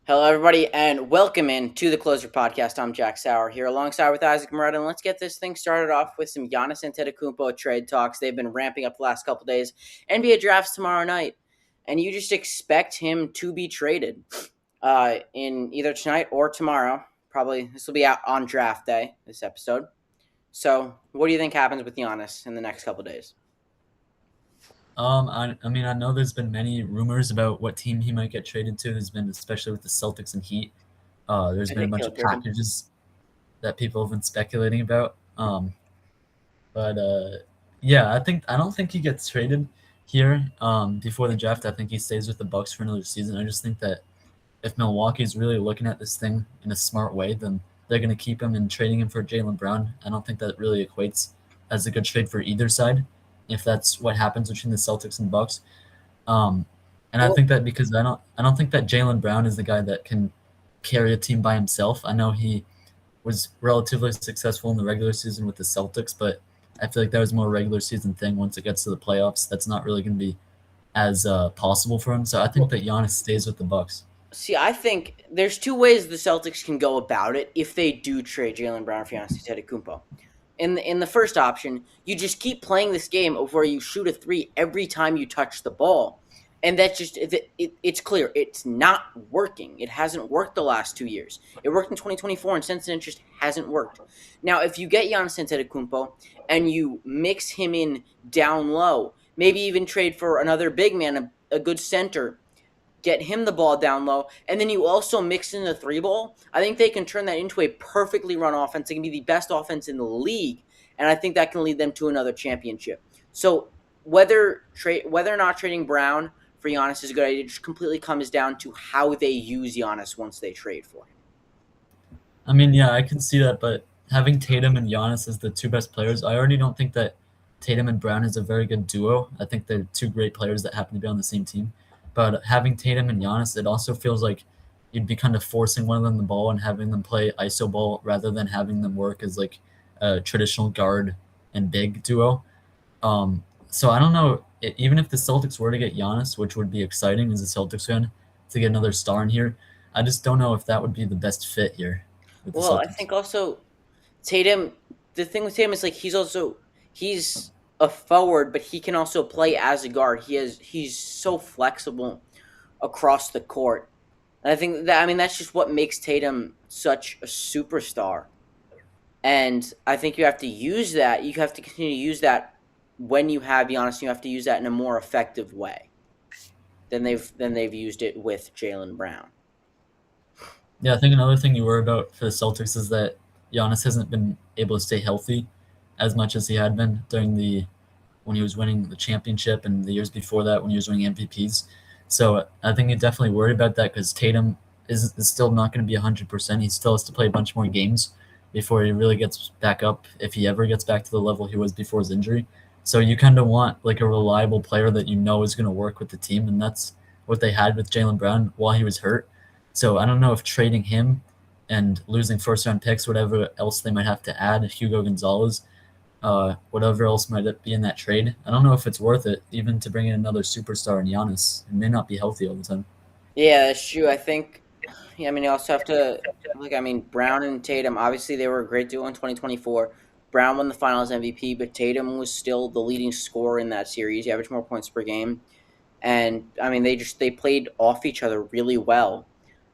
Hello, everybody, and welcome in to the Closer Podcast. I'm Jack Sauer here alongside with Isaac Moretta, and let's get this thing started off with some Giannis Antetokounmpo trade talks. They've been ramping up the last couple days. NBA drafts tomorrow night, and you just expect him to be traded in either tonight or tomorrow. Probably this will be out on draft day, this episode. So, what do you think happens with Giannis in the next couple days? I mean, I know there's been many rumors about what team he might get traded to. There's been, especially with the Celtics and Heat. There's I been a think bunch he'll of trade him. packages that people have been speculating about. But yeah, I don't think he gets traded here before the draft. I think he stays with the Bucks for another season. I just think that if Milwaukee's really looking at this thing in a smart way, then they're going to keep him and trading him for Jaylen Brown. I don't think that really equates as a good trade for either side if that's what happens between the Celtics and Bucks. Um, and I Well, think that because I don't think that Jaylen Brown is the guy that can carry a team by himself. I know he was relatively successful in the regular season with the Celtics, but I feel like that was more a regular season thing. Once it gets to the playoffs, that's not really going to be as possible for him. So I think well, that Giannis stays with the Bucks. See, I think there's two ways the Celtics can go about it if they do trade Jaylen Brown for Giannis Antetokounmpo. In the first option, you just keep playing this game of where you shoot a three every time you touch the ball, and that's just it's clear it's not working. It hasn't worked the last 2 years. It worked in 2024, and since then, it just hasn't worked. Now, if you get Giannis Antetokounmpo and you mix him in down low, maybe even trade for another big man, a good center, get him the ball down low, and then you also mix in the three ball, I think they can turn that into a perfectly run offense. It can be the best offense in the league, and I think that can lead them to another championship. So whether or not trading Brown for Giannis is a good idea, it just completely comes down to how they use Giannis once they trade for him. I mean, yeah, I can see that, but having Tatum and Giannis as the two best players, I already don't think that Tatum and Brown is a very good duo. I think they're two great players that happen to be on the same team. But having Tatum and Giannis, it also feels like you'd be kind of forcing one of them the ball and having them play iso ball rather than having them work as like a traditional guard and big duo. So I don't know. Even if the Celtics were to get Giannis, which would be exciting as a Celtics fan to get another star in here, I just don't know if that would be the best fit here with the Well, I Celtics. think also Tatum. The thing with Tatum is like he's a forward, but he can also play as a guard. He's so flexible across the court. And I mean that's just what makes Tatum such a superstar. And I think you have to use that. You have to continue to use that when you have Giannis. You have to use that in a more effective way than they've used it with Jaylen Brown. Yeah, I think another thing you worry about for the Celtics is that Giannis hasn't been able to stay healthy as much as he had been during the when he was winning the championship and the years before that when he was winning MVPs. So I think you're definitely worried about that because Tatum is still not going to be 100%. He still has to play a bunch more games before he really gets back up, if he ever gets back to the level he was before his injury. So you kind of want like a reliable player that you know is going to work with the team, and that's what they had with Jaylen Brown while he was hurt. So I don't know if trading him and losing first round picks, whatever else they might have to add, Hugo Gonzalez, whatever else might be in that trade. I don't know if it's worth it, even to bring in another superstar in Giannis. He may not be healthy all the time. Yeah, that's true. I think. Yeah, I mean, you also have to look. I mean, Brown and Tatum. Obviously, they were a great duo in 2024. Brown won the Finals MVP, but Tatum was still the leading scorer in that series. He averaged more points per game, and I mean, they played off each other really well.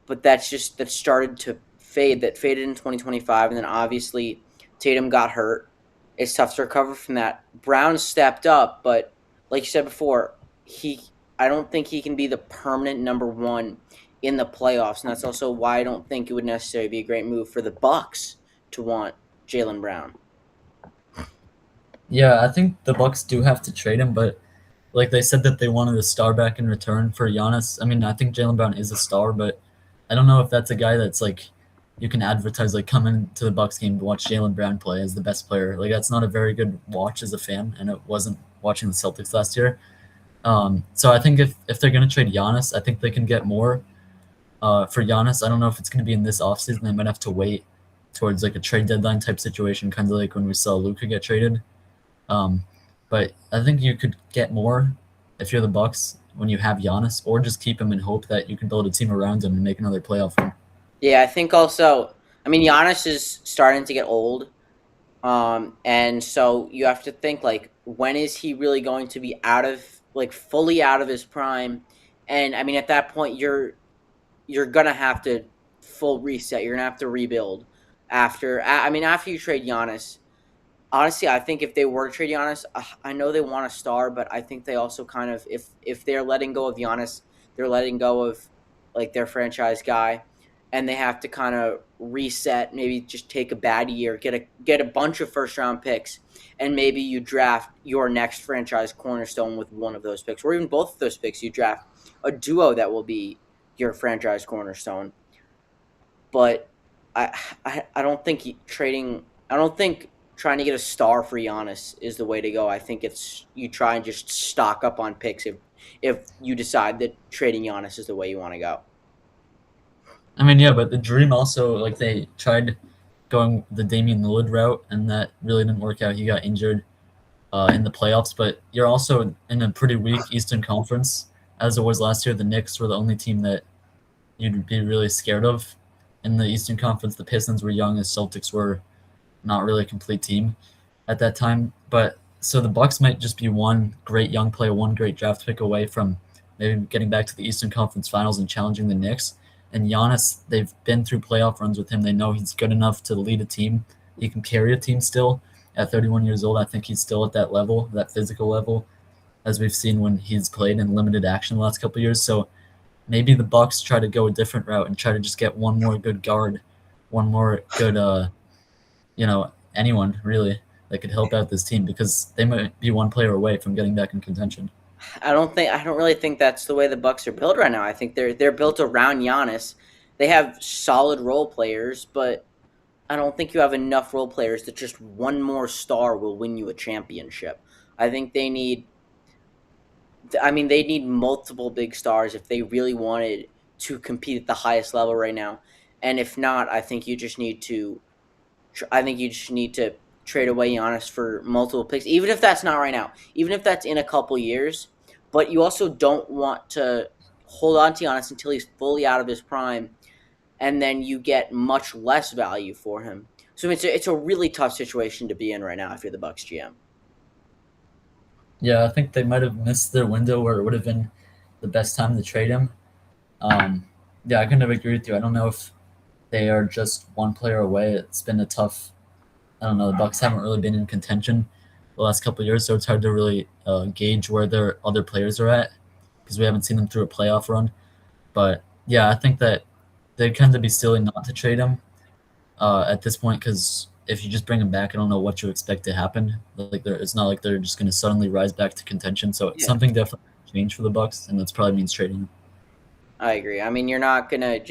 But that started to fade. That faded in 2025, and then obviously Tatum got hurt. It's tough to recover from that. Brown stepped up, but like you said before, he I don't think he can be the permanent number one in the playoffs, and that's also why I don't think it would necessarily be a great move for the Bucks to want Jaylen Brown. Yeah, I think the Bucks do have to trade him, but like they said that they wanted a star back in return for Giannis. I mean, I think Jaylen Brown is a star, but I don't know if that's a guy that's like you can advertise like come into the Bucks game to watch Jaylen Brown play as the best player. Like that's not a very good watch as a fan, and it wasn't watching the Celtics last year. So I think if they're gonna trade Giannis, I think they can get more for Giannis. I don't know if it's gonna be in this offseason. They might have to wait towards like a trade deadline type situation, kind of like when we saw Luka get traded. Um, but I think you could get more. if you're the Bucks when you have Giannis, or just keep him and hope that you can build a team around him and make another playoff run. Yeah, I think also. I mean, Giannis is starting to get old. And so you have to think like, when is he really going to be out of like fully out of his prime? And I mean, at that point, you're gonna have to full reset. You're gonna have to rebuild after. I mean, after you trade Giannis. Honestly, I think if they were to trade Giannis, I know they want a star, but I think they also kind of, if they're letting go of Giannis, they're letting go of like their franchise guy, and they have to kind of reset. Maybe just take a bad year, get a bunch of first round picks, and maybe you draft your next franchise cornerstone with one of those picks, or even both of those picks. You draft a duo that will be your franchise cornerstone. But I don't think trading. I don't think trying to get a star for Giannis is the way to go. I think it's you try and just stock up on picks if you decide that trading Giannis is the way you want to go. I mean, yeah, but the dream also, like, they tried going the Damian Lillard route, and that really didn't work out. He got injured in the playoffs, but you're also in a pretty weak Eastern Conference, as it was last year. The Knicks were the only team that you'd be really scared of in the Eastern Conference. The Pistons were young, as Celtics were not really a complete team at that time. But so the Bucks might just be one great young player, one great draft pick away from maybe getting back to the Eastern Conference Finals and challenging the Knicks. And Giannis, they've been through playoff runs with him. They know he's good enough to lead a team. He can carry a team still at 31 years old. I think he's still at that level, that physical level, as we've seen when he's played in limited action the last couple of years. So maybe the Bucks try to go a different route and try to just get one more good guard, one more good anyone really that could help out this team, because they might be one player away from getting back in contention. I don't really think that's the way the Bucks are built right now. I think they're built around Giannis. They have solid role players, but I don't think you have enough role players that just one more star will win you a championship. I think they need multiple big stars if they really wanted to compete at the highest level right now. And if not, I think you just need to trade away Giannis for multiple picks, even if that's not right now, even if that's in a couple years. But you also don't want to hold on to Giannis until he's fully out of his prime, and then you get much less value for him. So it's a really tough situation to be in right now if you're the Bucks GM. Yeah, I think they might have missed their window where it would have been the best time to trade him. Um, yeah, I kind of agree with you. I don't know if they are just one player away. It's been a tough. I don't know. The Bucks haven't really been in contention the last couple of years, so it's hard to really gauge where their other players are at because we haven't seen them through a playoff run. But yeah, I think that they'd kind of be silly not to trade him at this point, because if you just bring him back, I don't know what you expect to happen. Like, it's not like they're just going to suddenly rise back to contention. So Yeah, something definitely changed for the Bucks, and that's probably means trading him. I agree. I mean, you're not gonna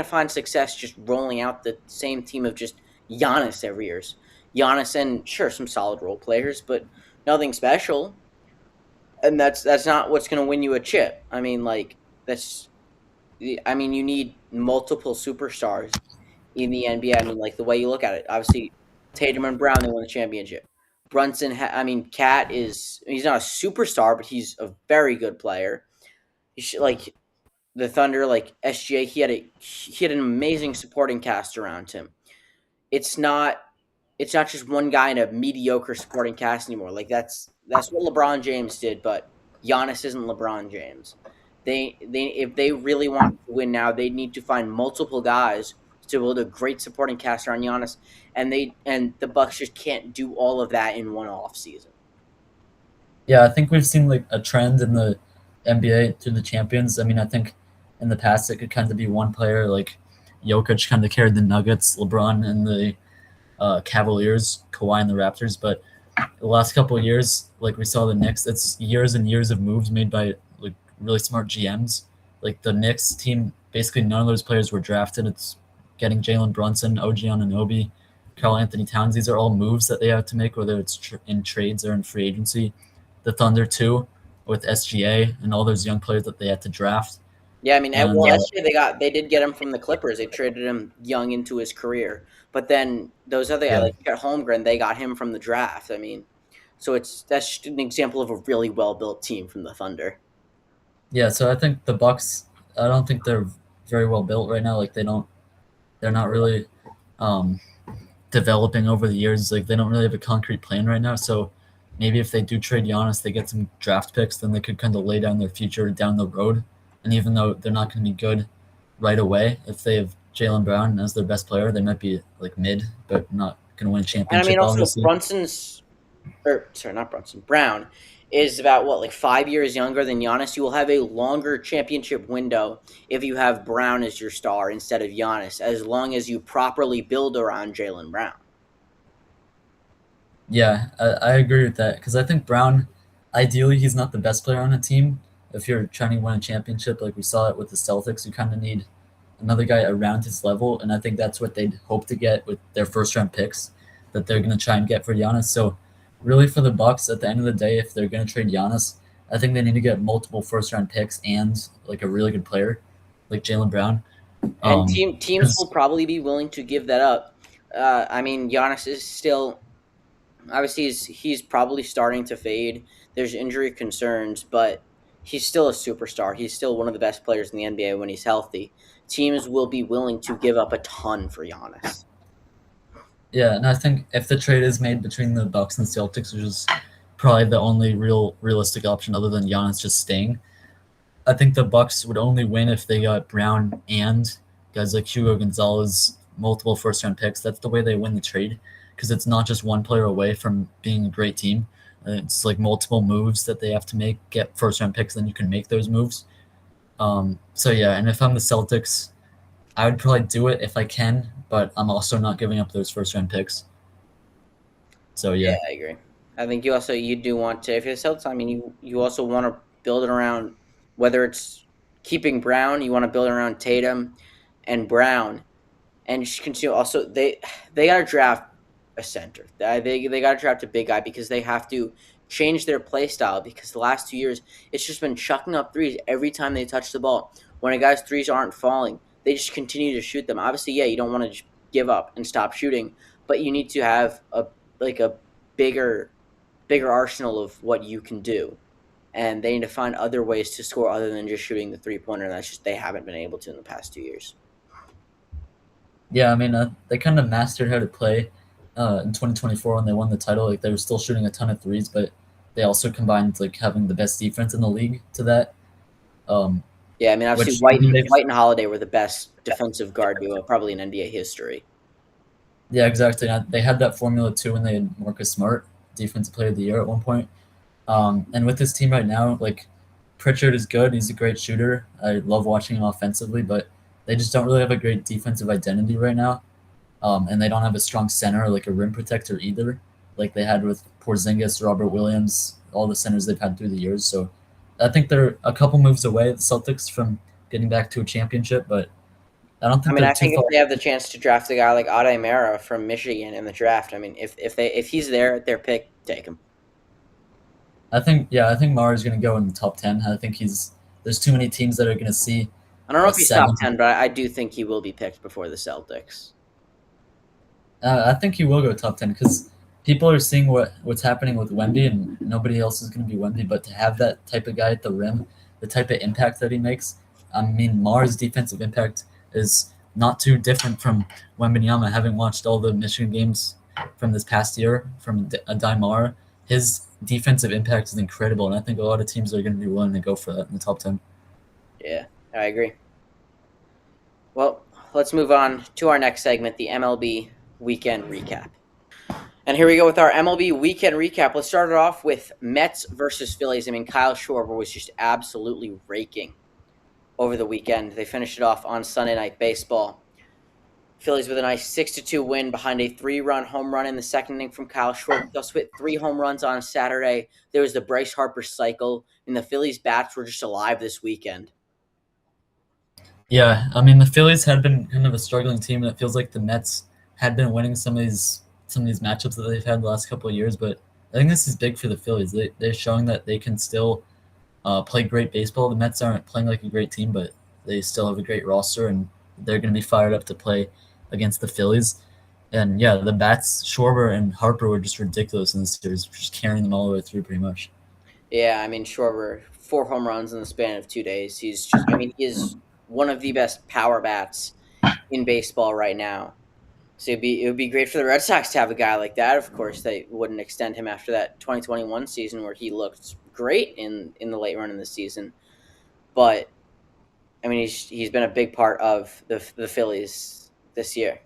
find success just rolling out the same team of just Giannis every year. Giannis and sure some solid role players, but nothing special. And that's not what's gonna win you a chip. I mean, like that's I mean, you need multiple superstars in the NBA. I mean, like the way you look at it, obviously Tatum and Brown, they won the championship. I mean, Cat he's not a superstar, but he's a very good player. Like the Thunder, like SGA, he had an amazing supporting cast around him. It's not it's not just one guy in a mediocre supporting cast anymore. Like that's what LeBron James did, but Giannis isn't LeBron James. They if they really want to win now, they need to find multiple guys to build a great supporting cast around Giannis, and the Bucks just can't do all of that in one off season. Yeah, I think we've seen like a trend in the NBA through the champions. I mean, I think in the past it could kind of be one player, like Jokic kind of carried the Nuggets, LeBron and the Cavaliers, Kawhi and the Raptors. But the last couple of years, like we saw the Knicks, it's years and years of moves made by like really smart GMs. Like the Knicks team, basically none of those players were drafted. It's getting Jalen Brunson, OG Anunoby, Carl Anthony Towns. These are all moves that they have to make, whether it's in trades or in free agency. The Thunder too, with SGA and all those young players that they had to draft. Yeah, I mean, And well, SJ they did get him from the Clippers. They traded him young into his career, but then those other guys yeah, like you got Holmgren, they got him from the draft. I mean, So that's just an example of a really well built team from the Thunder. Yeah, so I think the Bucks. I don't think they're very well built right now. Like they're not really um, developing over the years. Like they don't really have a concrete plan right now. So maybe if they do trade Giannis, they get some draft picks, then they could kind of lay down their future down the road. And even though they're not going to be good right away, if they have Jaylen Brown as their best player, they might be like mid, but not going to win a And I mean, championship, also obviously. Not Brunson, Brown is about what, like 5 years younger than Giannis. You will have a longer championship window if you have Brown as your star instead of Giannis, as long as you properly build around Jaylen Brown. Yeah, I agree with that because I think Brown, ideally, he's not the best player on a team. If you're trying to win a championship, like we saw it with the Celtics, you kind of need another guy around his level, and I think that's what they'd hope to get with their first round picks that they're going to try and get for Giannis. So, really, for the Bucks, at the end of the day, if they're going to trade Giannis, I think they need to get multiple first round picks and like a really good player like Jaylen Brown. And Um, teams will because probably be willing to give that up. I mean, Giannis is still obviously he's probably starting to fade. There's injury concerns, but he's still a superstar. He's still one of the best players in the NBA when he's healthy. Teams will be willing to give up a ton for Giannis. Yeah, and I think if the trade is made between the Bucks and Celtics, which is probably the only realistic option other than Giannis just staying, I think the Bucks would only win if they got Brown and guys like Hugo Gonzalez, multiple first round picks. That's the way they win the trade because it's not just one player away from being a great team. It's like multiple moves that they have to make, get first round picks, then you can make those moves. So yeah, and if I'm the Celtics, I would probably do it if I can, but I'm also not giving up those first round picks. So Yeah, yeah. I agree. I think you do want to, if you're Celtics, I mean you also want to build it around, whether it's keeping Brown, you want to build it around Tatum and Brown, and just continue. Also, they got to draft a center. They got to draft a big guy because they have to change their play style. Because the last 2 years, it's just been chucking up threes every time they touch the ball. When a guy's threes aren't falling, they just continue to shoot them. Obviously, yeah, you don't want to just give up and stop shooting, but you need to have a bigger bigger arsenal of what you can do. And they need to find other ways to score other than just shooting the 3 pointer. And that's just they haven't been able to in the past 2 years. Yeah, I mean, they kind of mastered how to play in 2024 when they won the title. Like they were still shooting a ton of threes, but they also combined like having the best defense in the league to that. Um, Yeah, I mean, obviously which I mean, they've White and Holiday were the best defensive guard duo probably in NBA history. yeah, exactly. They had that formula too when they had Marcus Smart, defensive player of the year at one point. And with this team right now, like Pritchard is good. He's a great shooter. I love watching him offensively, but they just don't really have a great defensive identity right now. And they don't have a strong center, like a rim protector either, like they had with Porzingis, Robert Williams, all the centers they've had through the years. So I think they're a couple moves away, the Celtics, from getting back to a championship, but I don't I think mean, they're I too think if far. they have the chance to draft a guy like Ade Mara from Michigan in the draft, I mean, if he's there at their pick, take him. I think Mara is going to go in the top 10. I think there's too many teams that are going to see I don't know a if he's top seven. 10, but I do think he will be picked before the Celtics. I think he will go top 10 because people are seeing what's happening with Wemby, and nobody else is going to be Wemby. But to have that type of guy at the rim, the type of impact that he makes, I mean, Mars' defensive impact is not too different from Wembenyama. Having watched all the Michigan games from this past year from Daimara, his defensive impact is incredible, and I think a lot of teams are going to be willing to go for that in the top 10. Yeah, I agree. Well, let's move on to our next segment, the MLB weekend recap. And here we go with our MLB weekend recap. Let's start it off with Mets versus Phillies. I mean, Kyle Schwarber was just absolutely raking over the weekend. They finished it off on Sunday Night Baseball. Phillies with a nice 6-2 win behind a 3-run home run in the second inning from Kyle Schwarber. He also hit 3 home runs on Saturday. There was the Bryce Harper cycle, and the Phillies bats were just alive this weekend. Yeah, I mean the Phillies had been kind of a struggling team, and it feels like the Mets had been winning some of these matchups that they've had the last couple of years. But I think this is big for the Phillies. They're showing that they can still play great baseball. The Mets aren't playing like a great team, but they still have a great roster, and they're going to be fired up to play against the Phillies. And yeah, the bats, Schwarber and Harper were just ridiculous in the series, just carrying them all the way through pretty much. Yeah, I mean, Schwarber, 4 home runs in the span of 2 days. He's just, I mean, he is one of the best power bats in baseball right now. So it would be great for the Red Sox to have a guy like that. Of course, they wouldn't extend him after that 2021 season where he looked great in the late run in the season. But I mean, he's been a big part of the Phillies this year.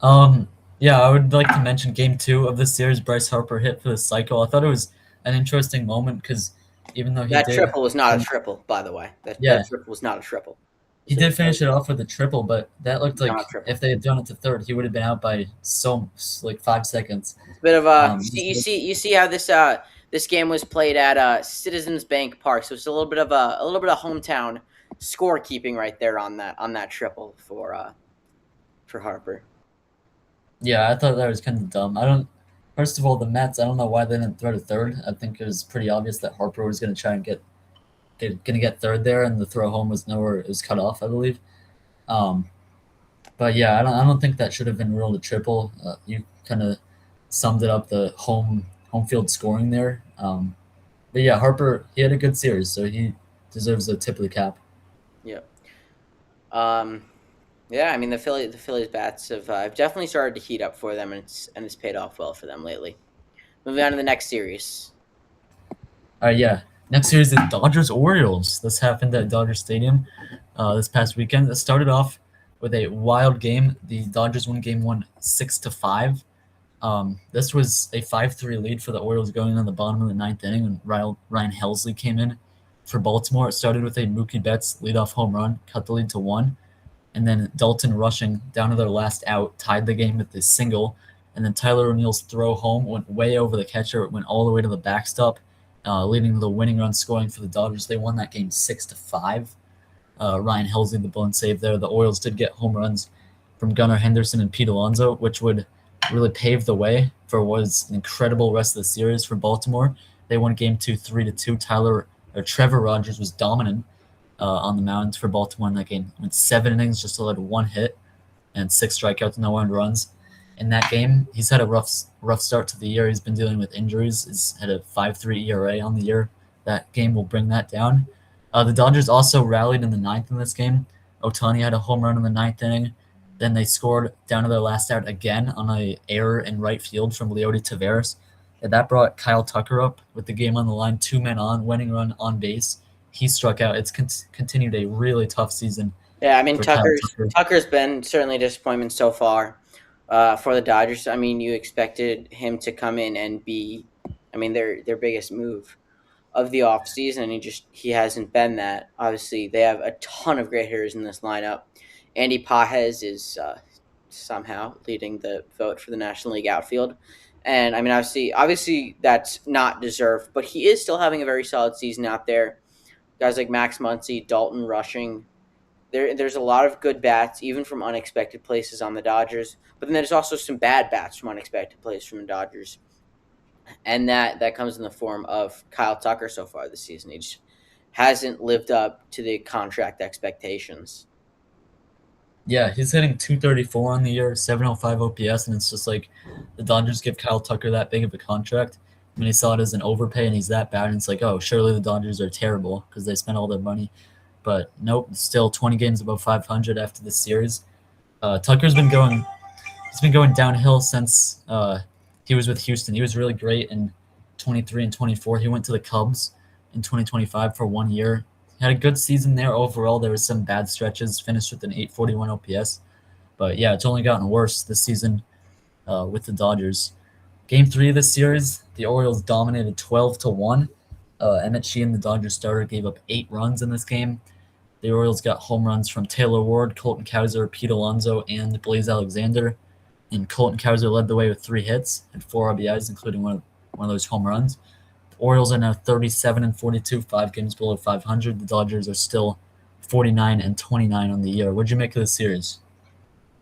Um, yeah, I would like to mention Game Two of this series. Bryce Harper hit for the cycle. I thought it was an interesting moment because even though he That did, triple was not a triple, by the way. That yeah, triple was not a triple. he So did that finish it off with a triple, but that looked was not like a triple. if they had done it to third, he would have been out by like 5 seconds. It's a bit of a This you see how this game was played at Citizens Bank Park. So it's a little bit of hometown scorekeeping right there on that triple for Harper. Yeah, I thought that was kind of dumb. I don't. First of all, the Mets. I don't know why they didn't throw to third. I think it was pretty obvious that Harper was going to try and get third there, and the throw home was nowhere. It was cut off, I believe. Um, but yeah, I don't think that should have been ruled a triple. You kind of summed it up the home field scoring there. But yeah, Harper he had a good series, so he deserves a tip of the cap. Yep. Um, yeah, I mean the Phillies bats have definitely started to heat up for them, and it's paid off well for them lately. Moving on to the next series. Yeah. Next series is Dodgers Orioles. This happened at Dodger Stadium this past weekend. It started off with a wild game. The Dodgers won Game One 6-5. This was a 5-3 lead for the Orioles going in the bottom of the ninth inning when Ryan Helsley came in for Baltimore. It started with a Mookie Betts leadoff home run, cut the lead to one, and then Dalton rushing down to their last out tied the game with a single, and then Tyler O'Neill's throw home went way over the catcher. It went all the way to the backstop, leading to the winning run scoring for the Dodgers. They won that game 6-5. Ryan Helsley the blown save there. The Orioles did get home runs from Gunnar Henderson and Pete Alonso, which would really pave the way for what was an incredible rest of the series for Baltimore. They won Game 2 3-2. Trevor Rogers was dominant on the mound for Baltimore in that game. Went 7 innings, just allowed one hit and 6 strikeouts, no earned runs. In that game, he's had a rough start to the year. He's been dealing with injuries. He's had a 5.3 ERA on the year. That game will bring that down. The Dodgers also rallied in the ninth in this game. Ohtani had a home run in the ninth inning. Then they scored down to their last out again on an error in right field from Leody Taveras. And that brought Kyle Tucker up with the game on the line, 2 men on, winning run on base. He struck out. It's continued a really tough season Yeah, I mean for Kyle Tucker's Tucker. Tucker's been certainly a disappointment so far for the Dodgers. I mean, you expected him to come in and be, I mean, their biggest move of the offseason, and he hasn't been that. Obviously, they have a ton of great hitters in this lineup. Andy Pages is somehow leading the vote for the National League outfield. And I mean, obviously that's not deserved, but he is still having a very solid season out there. Guys like Max Muncy, Dalton rushing, there's a lot of good bats, even from unexpected places on the Dodgers. But then there's also some bad bats from unexpected places from the Dodgers, and that comes in the form of Kyle Tucker so far this season. He just hasn't lived up to the contract expectations. Yeah, he's hitting 234 on the year, 705 OPS, and it's just like the Dodgers give Kyle Tucker that big of a contract. I mean, he saw it as an overpay, and he's that bad, and it's like, oh, surely the Dodgers are terrible because they spent all their money. But nope, still 20 games above 500 after this series. Tucker's been going he's been going downhill since he was with Houston. He was really great in 23 and 24. He went to the Cubs in 2025 for 1 year. He had a good season there overall. There was some bad stretches. Finished with an 841 OPS, but yeah, it's only gotten worse this season with the Dodgers. Game three of this series, the Orioles dominated 12-1. Emmett Sheehan, the Dodgers starter, gave up 8 runs in this game. The Orioles got home runs from Taylor Ward, Colton Cowser, Pete Alonso, and Blaze Alexander. And Colton Cowser led the way with 3 hits and 4 RBIs, including one of those home runs. The Orioles are now 37 and 42, 5 games below 500. The Dodgers are still 49 and 29 on the year. What'd you make of the series?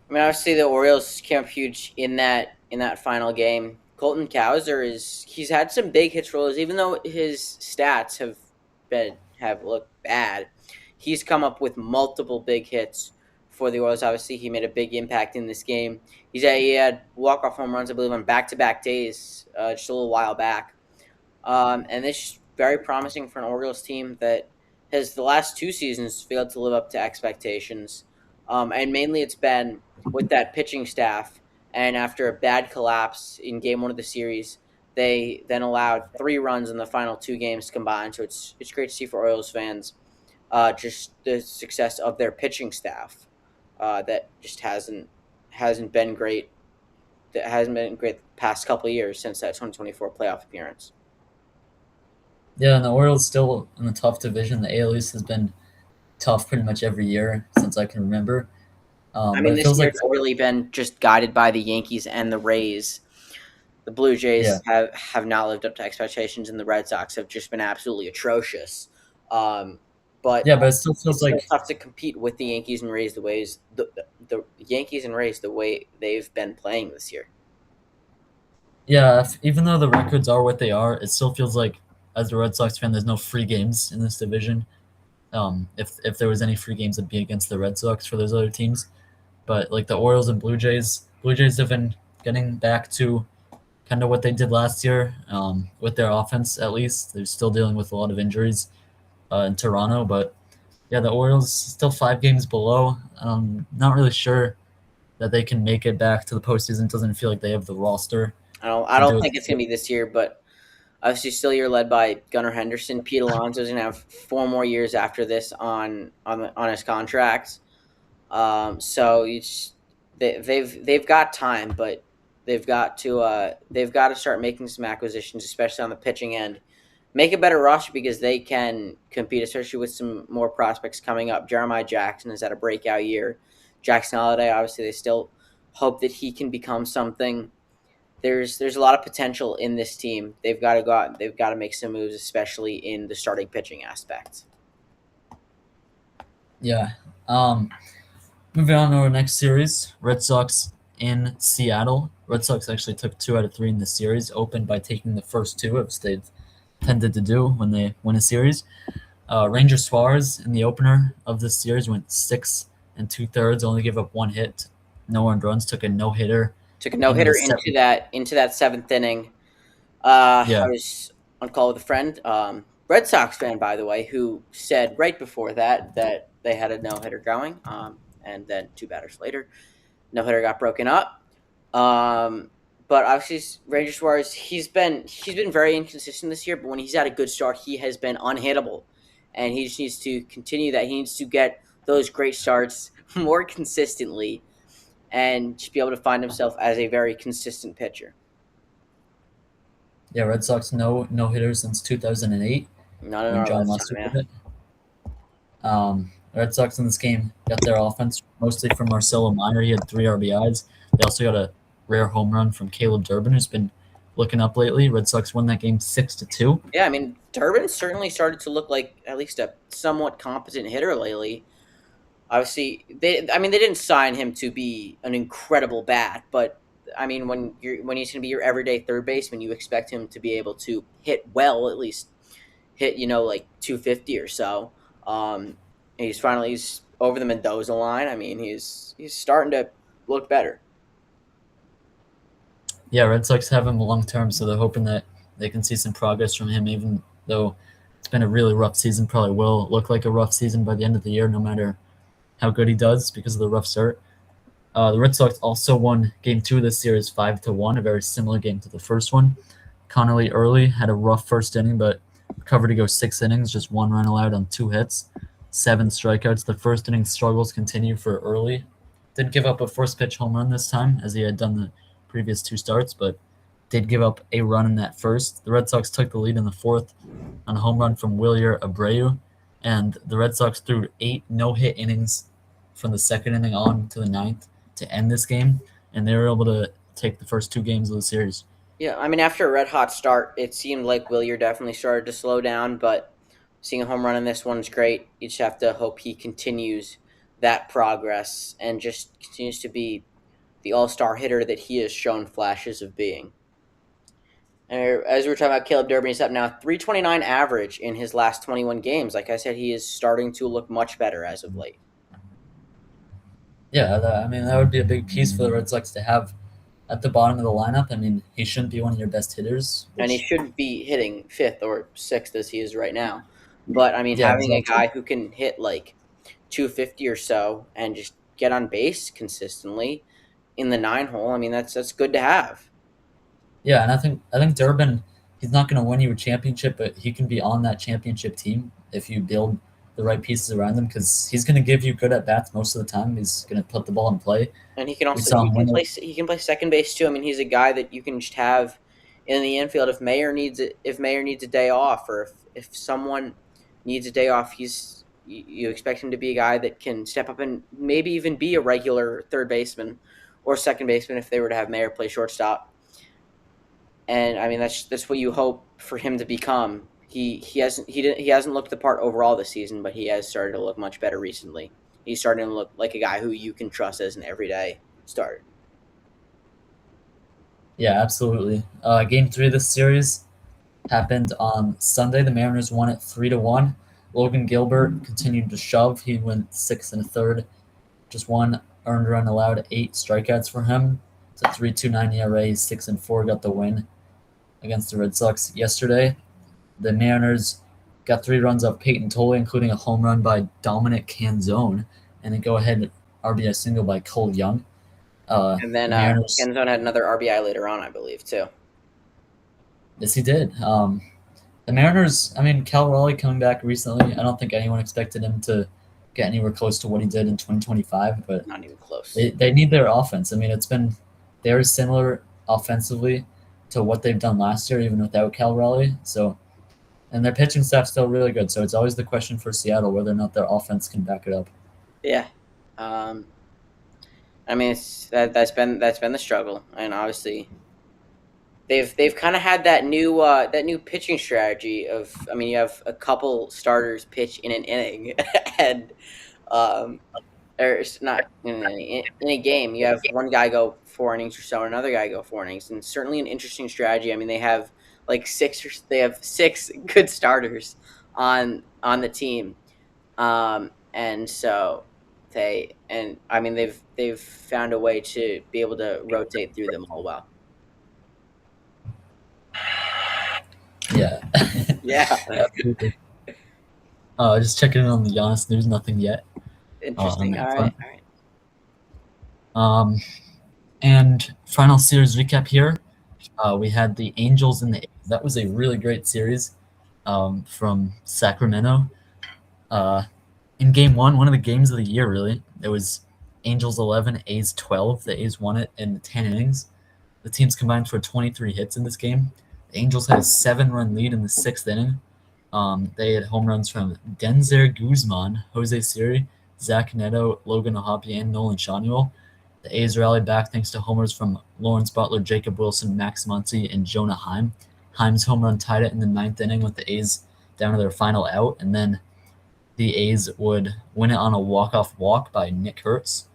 I mean, obviously the Orioles came up huge in that final game. Colton Cowser he's had some big hits for us, even though his stats have looked bad. He's come up with multiple big hits for the Orioles. Obviously, he made a big impact in this game. He had walk-off home runs, I believe, on back-to-back days just a little while back. And this is very promising for an Orioles team that has the last 2 seasons failed to live up to expectations. And mainly it's been with that pitching staff. And after a bad collapse in game one of the series, they then allowed 3 runs in the final 2 games combined. So it's great to see for Orioles fans just the success of their pitching staff that just hasn't been great. That hasn't been great the past couple of years since that 2024 playoff appearance. Yeah, and the Orioles still in the tough division. The AL East has been tough pretty much every year since I can remember. I But mean, it this feels year like, it's really been just guided by the Yankees and the Rays. The Blue yeah, Jays have not lived up to expectations, and the Red Sox have just been absolutely atrocious. Um, but yeah, but it still it's feels still like, tough to compete with the Yankees and Rays the Yankees and Rays the way they've been playing this year. yeah, even though the records are what they are, it still feels like, as a Red Sox fan, there's no free games in this division. If there was any free games, it'd be against the Red Sox for those other teams. But like the Orioles and Blue Jays have been getting back to kind of what they did last year with their offense. At least they're still dealing with a lot of injuries in Toronto, but yeah, the Orioles still 5 games below. Not really sure that they can make it back to the postseason. Doesn't feel like they have the roster I to don't do it. think it's gonna be this year, but obviously still you're led by Gunnar Henderson. Pete Alonso's gonna have 4 more years after this on his contract. So they've got time, but they've got to start making some acquisitions, especially on the pitching end. Make a better roster because they can compete, especially with some more prospects coming up. Jeremiah Jackson has had a breakout year. Jackson Holiday, obviously, they still hope that he can become something. There's a lot of potential in this team. They've got to go out. They've got to make some moves, especially in the starting pitching aspect. Yeah. Um, Moving on to our next series, Red Sox in Seattle. Red Sox actually took 2 out of 3 in the series, opened by taking the first two, as they've tended to do when they win a series. Ranger Suarez in the opener of this series went 6 2/3, only gave up 1 hit, no earned runs, took a no hitter Took a no in the hitter into seventh. that seventh inning. I Yeah, was on call with a friend, Red Sox fan, by the way, who said right before that they had a no hitter going, and then 2 batters later, no hitter got broken up. Um, but obviously, Ranger Suarez, he's been very inconsistent this year. But when he's had a good start, he has been unhittable, and he just needs to continue that. He needs to get those great starts more consistently, and just be able to find himself as a very consistent pitcher. yeah. Red Sox no hitters since 2008 Not in when our John lifetime, Lester yeah. did it. Red Sox in this game got their offense mostly from Marcelo Meyer. He had 3 RBIs. They also got a rare home run from Caleb Durbin, who's been looking up lately. Red Sox won that game 6-2. Yeah, I mean, Durbin certainly started to look like at least a somewhat competent hitter lately. Obviously, they didn't sign him to be an incredible bat, but I mean, when he's going to be your everyday third baseman, you expect him to be able to hit well, at least hit like 250 or so. Um, he's over the Mendoza line. I mean, he's starting to look better. Yeah, Red Sox have him long term, so they're hoping that they can see some progress from him, even though it's been a really rough season. Probably will look like a rough season by the end of the year, no matter how good he does because of the rough start. The Red Sox also won Game 2 of this series 5-1, a very similar game to the first one. Connolly early had a rough first inning, but recovered to go 6 innings, just 1 run allowed on 2 hits, 7 strikeouts. The first inning struggles continue for early. Did give up a first pitch home run this time, as he had done the previous 2 starts, but did give up a run in that first. The Red Sox took the lead in the fourth on a home run from Wilyer Abreu, and the Red Sox threw 8 no-hit innings from the second inning on to the ninth to end this game, and they were able to take the first 2 games of the series. Yeah, I mean, after a red hot start, it seemed like Willier definitely started to slow down, but seeing a home run in this one's great. You just have to hope he continues that progress and just continues to be the all-star hitter that he has shown flashes of being. And as we were talking about Caleb Durbin, he's up now 329 average in his last 21 games. Like I said, he is starting to look much better as of late. Yeah, I mean that would be a big piece for the Red Sox to have at the bottom of the lineup. I mean, he shouldn't be one of your best hitters, And he which shouldn't be hitting fifth or sixth as he is right now. But I mean, yeah, having a exactly. guy who can hit like 250 or so and just get on base consistently in the nine hole, I mean, that's good to have. Yeah, and I think Durbin, he's not going to win you a championship, but he can be on that championship team if you build the right pieces around him because he's going to give you good at bats most of the time. He's going to put the ball in play. And he can We also saw him win it. he can play second base too. I mean, he's a guy that you can just have in the infield if Mayer needs a day off, or if someone needs a day off, you expect him to be a guy that can step up and maybe even be a regular third baseman or second baseman if they were to have Mayer play shortstop. And I mean, that's what you hope for him to become. He hasn't looked the part overall this season, but he has started to look much better recently. He's starting to look like a guy who you can trust as an everyday starter. Yeah, absolutely. Game three of this series happened on Sunday. The Mariners won it 3-1. Logan Gilbert continued to shove. He went six and a third, just one earned run allowed, 8 strikeouts for him. It's a 3.29 ERA. 6-4 got the win against the Red Sox yesterday. The Mariners got 3 runs off Peyton Tolle, including a home run by Dominic Canzone, and a go-ahead RBI single by Cole Young. And then The Mariners, Kenzone had another RBI later on, I believe, too. yes, he did. The Mariners, I mean, Cal Raleigh coming back recently. I don't think anyone expected him to get anywhere close to what he did in 2025, but Not even close. they need their offense. I mean, it's been very similar offensively to what they've done last year, even without Cal Raleigh. So, and their pitching staff's still really good. So it's always the question for Seattle whether or not their offense can back it up. Yeah. Um, I mean, that's been the struggle, and obviously they've kind of had that new pitching strategy of, I mean, you have a couple starters pitch in an inning, and um, or it's not in a game. You have one guy go 4 innings or so, and another guy go 4 innings, and certainly an interesting strategy. I mean, they have six good starters on the team, and so and I mean they've found a way to be able to rotate through them all well. Yeah, Yeah, absolutely. Just checking in on the Giannis news. Nothing yet on interesting. All that right, front. all right. Um, and final series recap here. We had the Angels and the A's. That was a really great series from Sacramento. Uh, in game one of the games of the year, really, it was Angels 11, A's 12. The A's won it in 10 innings. The teams combined for 23 hits in this game. The Angels had a 7-run lead in the sixth inning. They had home runs from Denzer Guzman, Jose Siri, Zach Neto, Logan O'Hoppe, and Nolan Shanuel. The A's rallied back thanks to homers from Lawrence Butler, Jacob Wilson, Max Muncy, and Jonah Heim. Heim's home run tied it in the ninth inning with the A's down to their final out, and then the A's would win it on a walk-off walk by Nick Hertz.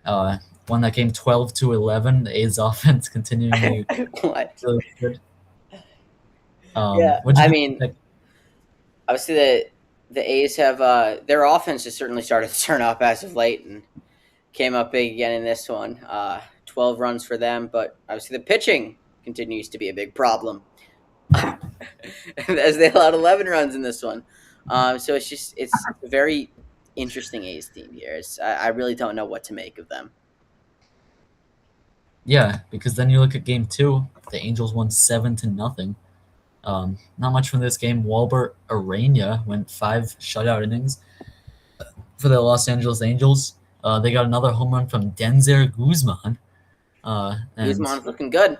Uh, Won that game 12-11. The A's offense continuing to What? really good. Yeah, What do I you mean, think? obviously the A's have their offense has certainly started to turn up as of late and came up big again in this one. 12 runs for them, but obviously the pitching continues to be a big problem as they allowed 11 runs in this one. So it's a very interesting A's team here. I really don't know what to make of them. Yeah, because then you look at game two. The Angels won 7-0. Not much from this game. Walbert Arena went 5 shutout innings for the Los Angeles Angels. They got another home run from Denzer Guzman. And Guzman's looking good.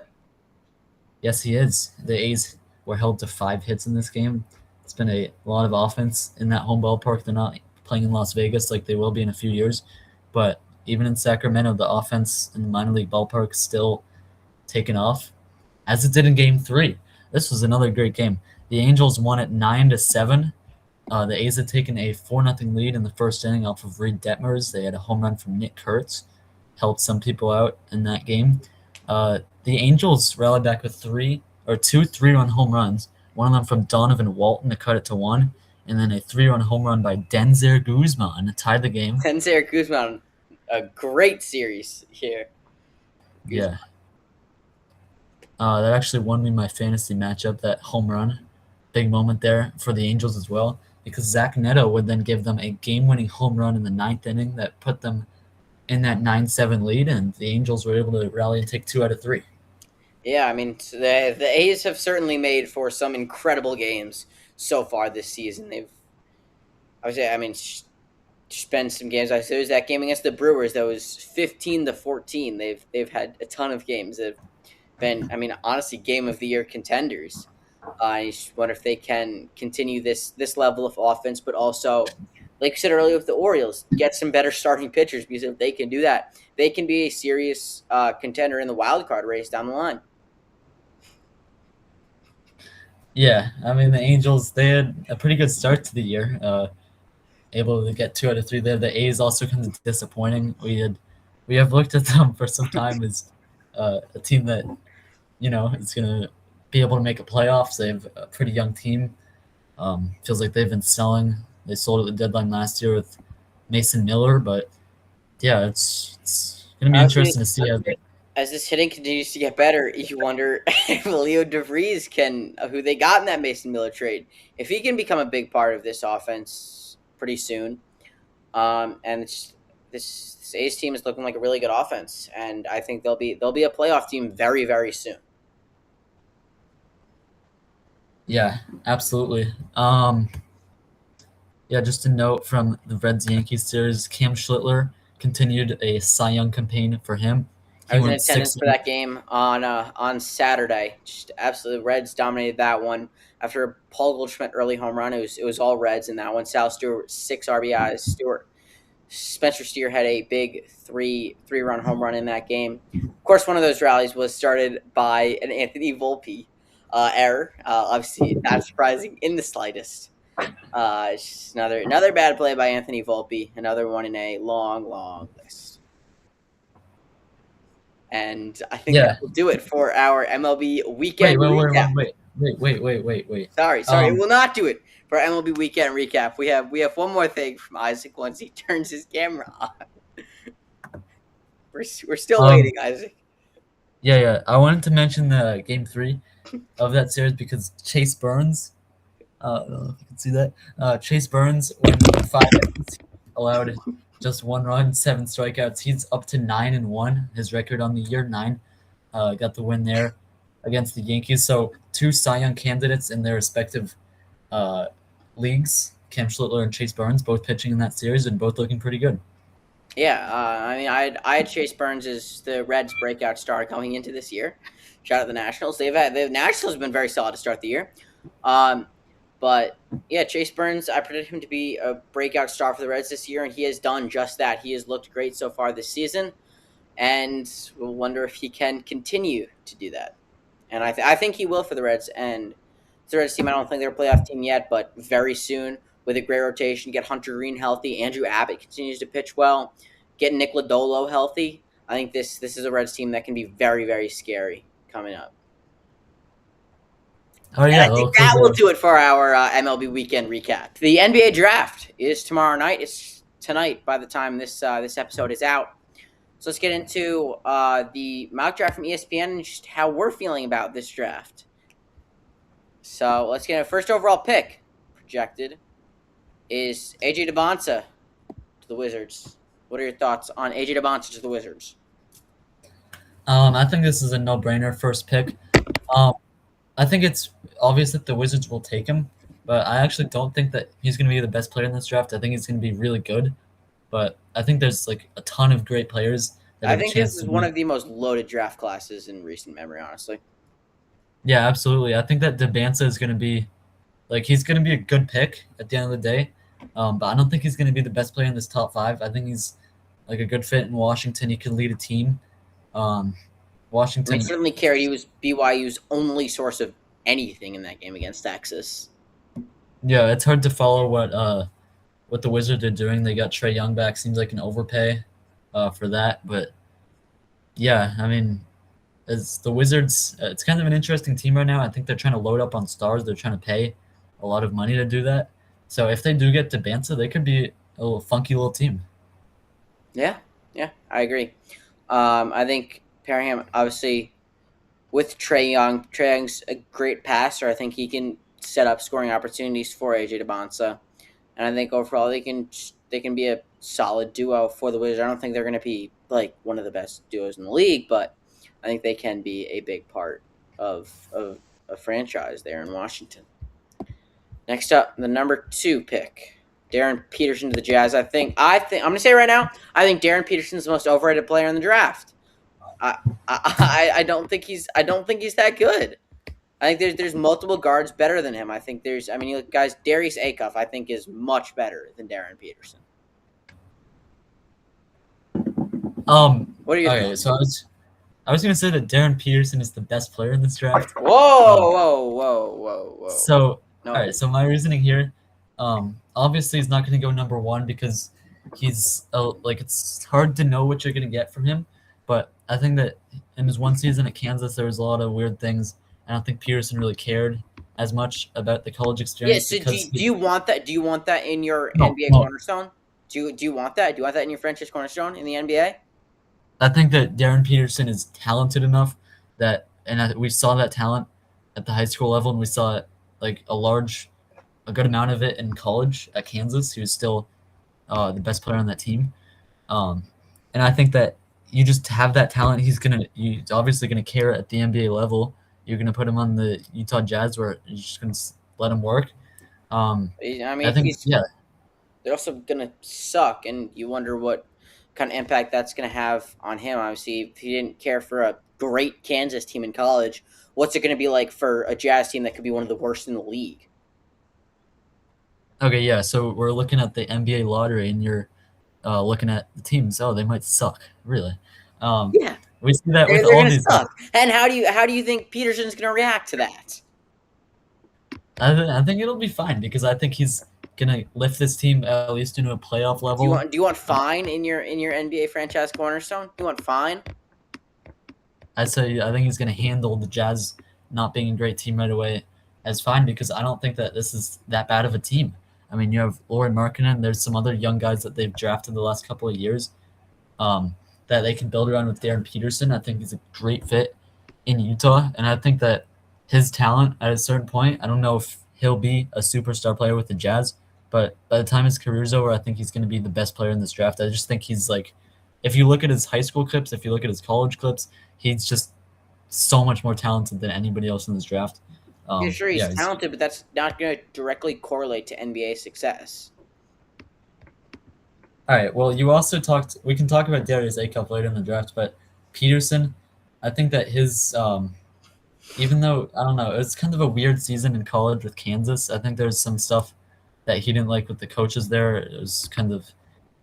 yes, he is. The A's were held to 5 hits in this game. It's been a lot of offense in that home ballpark. They're not playing in Las Vegas like they will be in a few years. But even in Sacramento, the offense in the minor league ballpark still taken off, as it did in game three. This was another great game. The Angels won it 9-7. The A's had taken a 4-0 lead in the first inning off of Reed Detmers. They had a home run from Nick Kurtz, helped some people out in that game. The Angels rallied back with two 3-run home runs. One of them from Donovan Walton to cut it to 1, and then a 3-run home run by Denzer Guzman tied the game. Denzer Guzman, a great series here. Yeah. That actually won me my fantasy matchup, that home run. Big moment there for the Angels as well, because Zach Neto would then give them a game-winning home run in the ninth inning that put them in that 9-7 lead, and the Angels were able to rally and take 2 out of 3. Yeah, I mean the A's have certainly made for some incredible games so far this season. I would say, I mean, spend some games. I there was that game against the Brewers that was 15-14. They've had a ton of games that have been, I mean, honestly, game of the year contenders. I just wonder if they can continue this level of offense, but also, like I said earlier with the Orioles, get some better starting pitchers, because if they can do that, they can be a serious contender in the wild card race down the line. Yeah, I mean the Angels, they had a pretty good start to the year, able to get 2 out of 3 there. The A's also kind of disappointing. We have looked at them for some time as a team that is going to be able to make a playoffs. They have a pretty young team. Feels like they've been selling. They sold at the deadline last year with Mason Miller, but yeah, it's going to be Honestly, interesting to see how they. as this hitting continues to get better, you wonder if Leo DeVries can, who they got in that Mason Miller trade, if he can become a big part of this offense pretty soon. And this A's team is looking like a really good offense, and I think they'll be a playoff team very, very soon. Yeah, absolutely. Yeah, just a note from the Reds Yankees series: Cam Schlittler continued a Cy Young campaign for him. I He was in went attendance six. for that game on Saturday. Just absolutely, Reds dominated that one after a Paul Goldschmidt early home run. It was all Reds in that one. Sal Stewart 6 RBIs. Spencer Steer had a big three run home run in that game. Of course, one of those rallies was started by an Anthony Volpe error. Obviously, not surprising in the slightest. It's just another bad play by Anthony Volpe. Another one in a long, long list. And I think that Yeah. will do it for our MLB Wait, weekend wait, wait, recap. wait, wait, wait, wait, wait, wait. Sorry, it will not do it for our MLB weekend recap. We have one more thing from Isaac once he turns his camera on. We're still Um, waiting, Isaac. yeah, yeah. I wanted to mention the game 3 of that series because Chase Burns. I don't know if you can see that. Chase Burns, when 5 innings, allowed just 1 run, 7 strikeouts. He's up to 9-1. His record on the year 9. Got the win there against the Yankees. So 2 Cy Young candidates in their respective uh, leagues. Cam Schlittler and Chase Burns both pitching in that series and both looking pretty good. Yeah, I mean, I had Chase Burns as the Reds' breakout star coming into this year. Shout out the Nationals. The Nationals have been very solid to start the year. Um, but yeah, Chase Burns, I predict him to be a breakout star for the Reds this year, and he has done just that. He has looked great so far this season, and we'll wonder if he can continue to do that. And I think he will for the Reds. And the Reds team, I don't think they're a playoff team yet, but very soon with a great rotation, get Hunter Green healthy, Andrew Abbott continues to pitch well, get Nick Lodolo healthy. I think this is a Reds team that can be very, very scary coming up. Oh And I yeah, think look that forward will to. do it for our MLB weekend recap. The NBA draft is tomorrow night. It's tonight by the time this episode is out. So let's get into the mock draft from ESPN and just how we're feeling about this draft. So let's get a first overall pick projected is AJ DeBonsa to the Wizards. What are your thoughts on AJ DeBonsa to the Wizards? I think this is a no-brainer first pick. Um, I think it's obvious that the Wizards will take him, but I actually don't think that he's going to be the best player in this draft. I think he's going to be really good, but I think there's like a ton of great players that I have a think this chance is to one be. of the most loaded draft classes in recent memory, honestly. Yeah, absolutely. I think that Debanza is going to be like he's going to be a good pick at the end of the day, but I don't think he's going to be the best player in this top 5. I think he's like a good fit in Washington. He can lead a team. Um, I mean, Washington. certainly carried. He was BYU's only source of anything in that game against Texas. Yeah, it's hard to follow what the Wizards are doing. They got Trae Young back. Seems like an overpay for that, but yeah, I mean, as the Wizards, it's kind of an interesting team right now. I think they're trying to load up on stars. They're trying to pay a lot of money to do that. So if they do get to Bansa, they could be a little funky little team. Yeah. Yeah, I agree. I think pairing him obviously with Trae Young. Trae Young's a great passer. I think he can set up scoring opportunities for AJ DeBonsa, and I think overall they can be a solid duo for the Wizards. I don't think they're going to be like one of the best duos in the league, but I think they can be a big part of a franchise there in Washington. Next up, the number 2 pick, Darren Peterson to the Jazz. I'm gonna say right now, I think Darren Peterson's the most overrated player in the draft. I I don't think he's that good. I think there's multiple guards better than him. I mean, you look, guys, Darius Acuff I think is much better than Darren Peterson. What are your Okay, thoughts? so I was gonna say that Darren Peterson is the best player in this draft. Whoa, Um, whoa, whoa, whoa, whoa! so No, all right, so my reasoning here, obviously he's not gonna go number one because he's like it's hard to know what you're gonna get from him. But I think that in his one season at Kansas, there was a lot of weird things. I don't think Peterson really cared as much about the college yeah. experience So because do you want that? Do you want that in your no, NBA no, cornerstone? Do you want that? Do you want that in your franchise cornerstone in the NBA? I think that Darren Peterson is talented enough that, and we saw that talent at the high school level, and we saw it like a good amount of it in college at Kansas. He was still the best player on that team, um, and I think that you just have that talent. He's obviously gonna care at the NBA level. You're gonna put him on the Utah Jazz, where you're just gonna let him work. Um, I I mean, think, yeah, they're also gonna suck, and you wonder what kind of impact that's gonna have on him. Obviously, if he didn't care for a great Kansas team in college, what's it gonna be like for a Jazz team that could be one of the worst in the league? okay, yeah. So we're looking at the NBA lottery, and you're looking at the teams. Oh, they might suck, really. Um, Yeah, we see that with they're all gonna these guys. suck. And how do you think Peterson's gonna react to that? I think it'll be fine because I think he's gonna lift this team at least into a playoff level. Do you want fine in your NBA franchise cornerstone? You want fine? I think he's gonna handle the Jazz not being a great team right away as fine because I don't think that this is that bad of a team. I mean, you have Lauren Markkinen. There's some other young guys that they've drafted the last couple of years that they can build around with Darren Peterson. I think he's a great fit in Utah, and I think that his talent at a certain point, I don't know if he'll be a superstar player with the Jazz, but by the time his career's over, I think he's going to be the best player in this draft. I just think he's like, if you look at his high school clips, if you look at his college clips, he's just so much more talented than anybody else in this draft. Yeah, sure, he's Yeah, talented, but that's not going to directly correlate to NBA success. all right. Well, you also talked. We can talk about Darius Acuff later in the draft, but Peterson, I think that his even though I don't know, it was kind of a weird season in college with Kansas. I think there's some stuff that he didn't like with the coaches there. It was kind of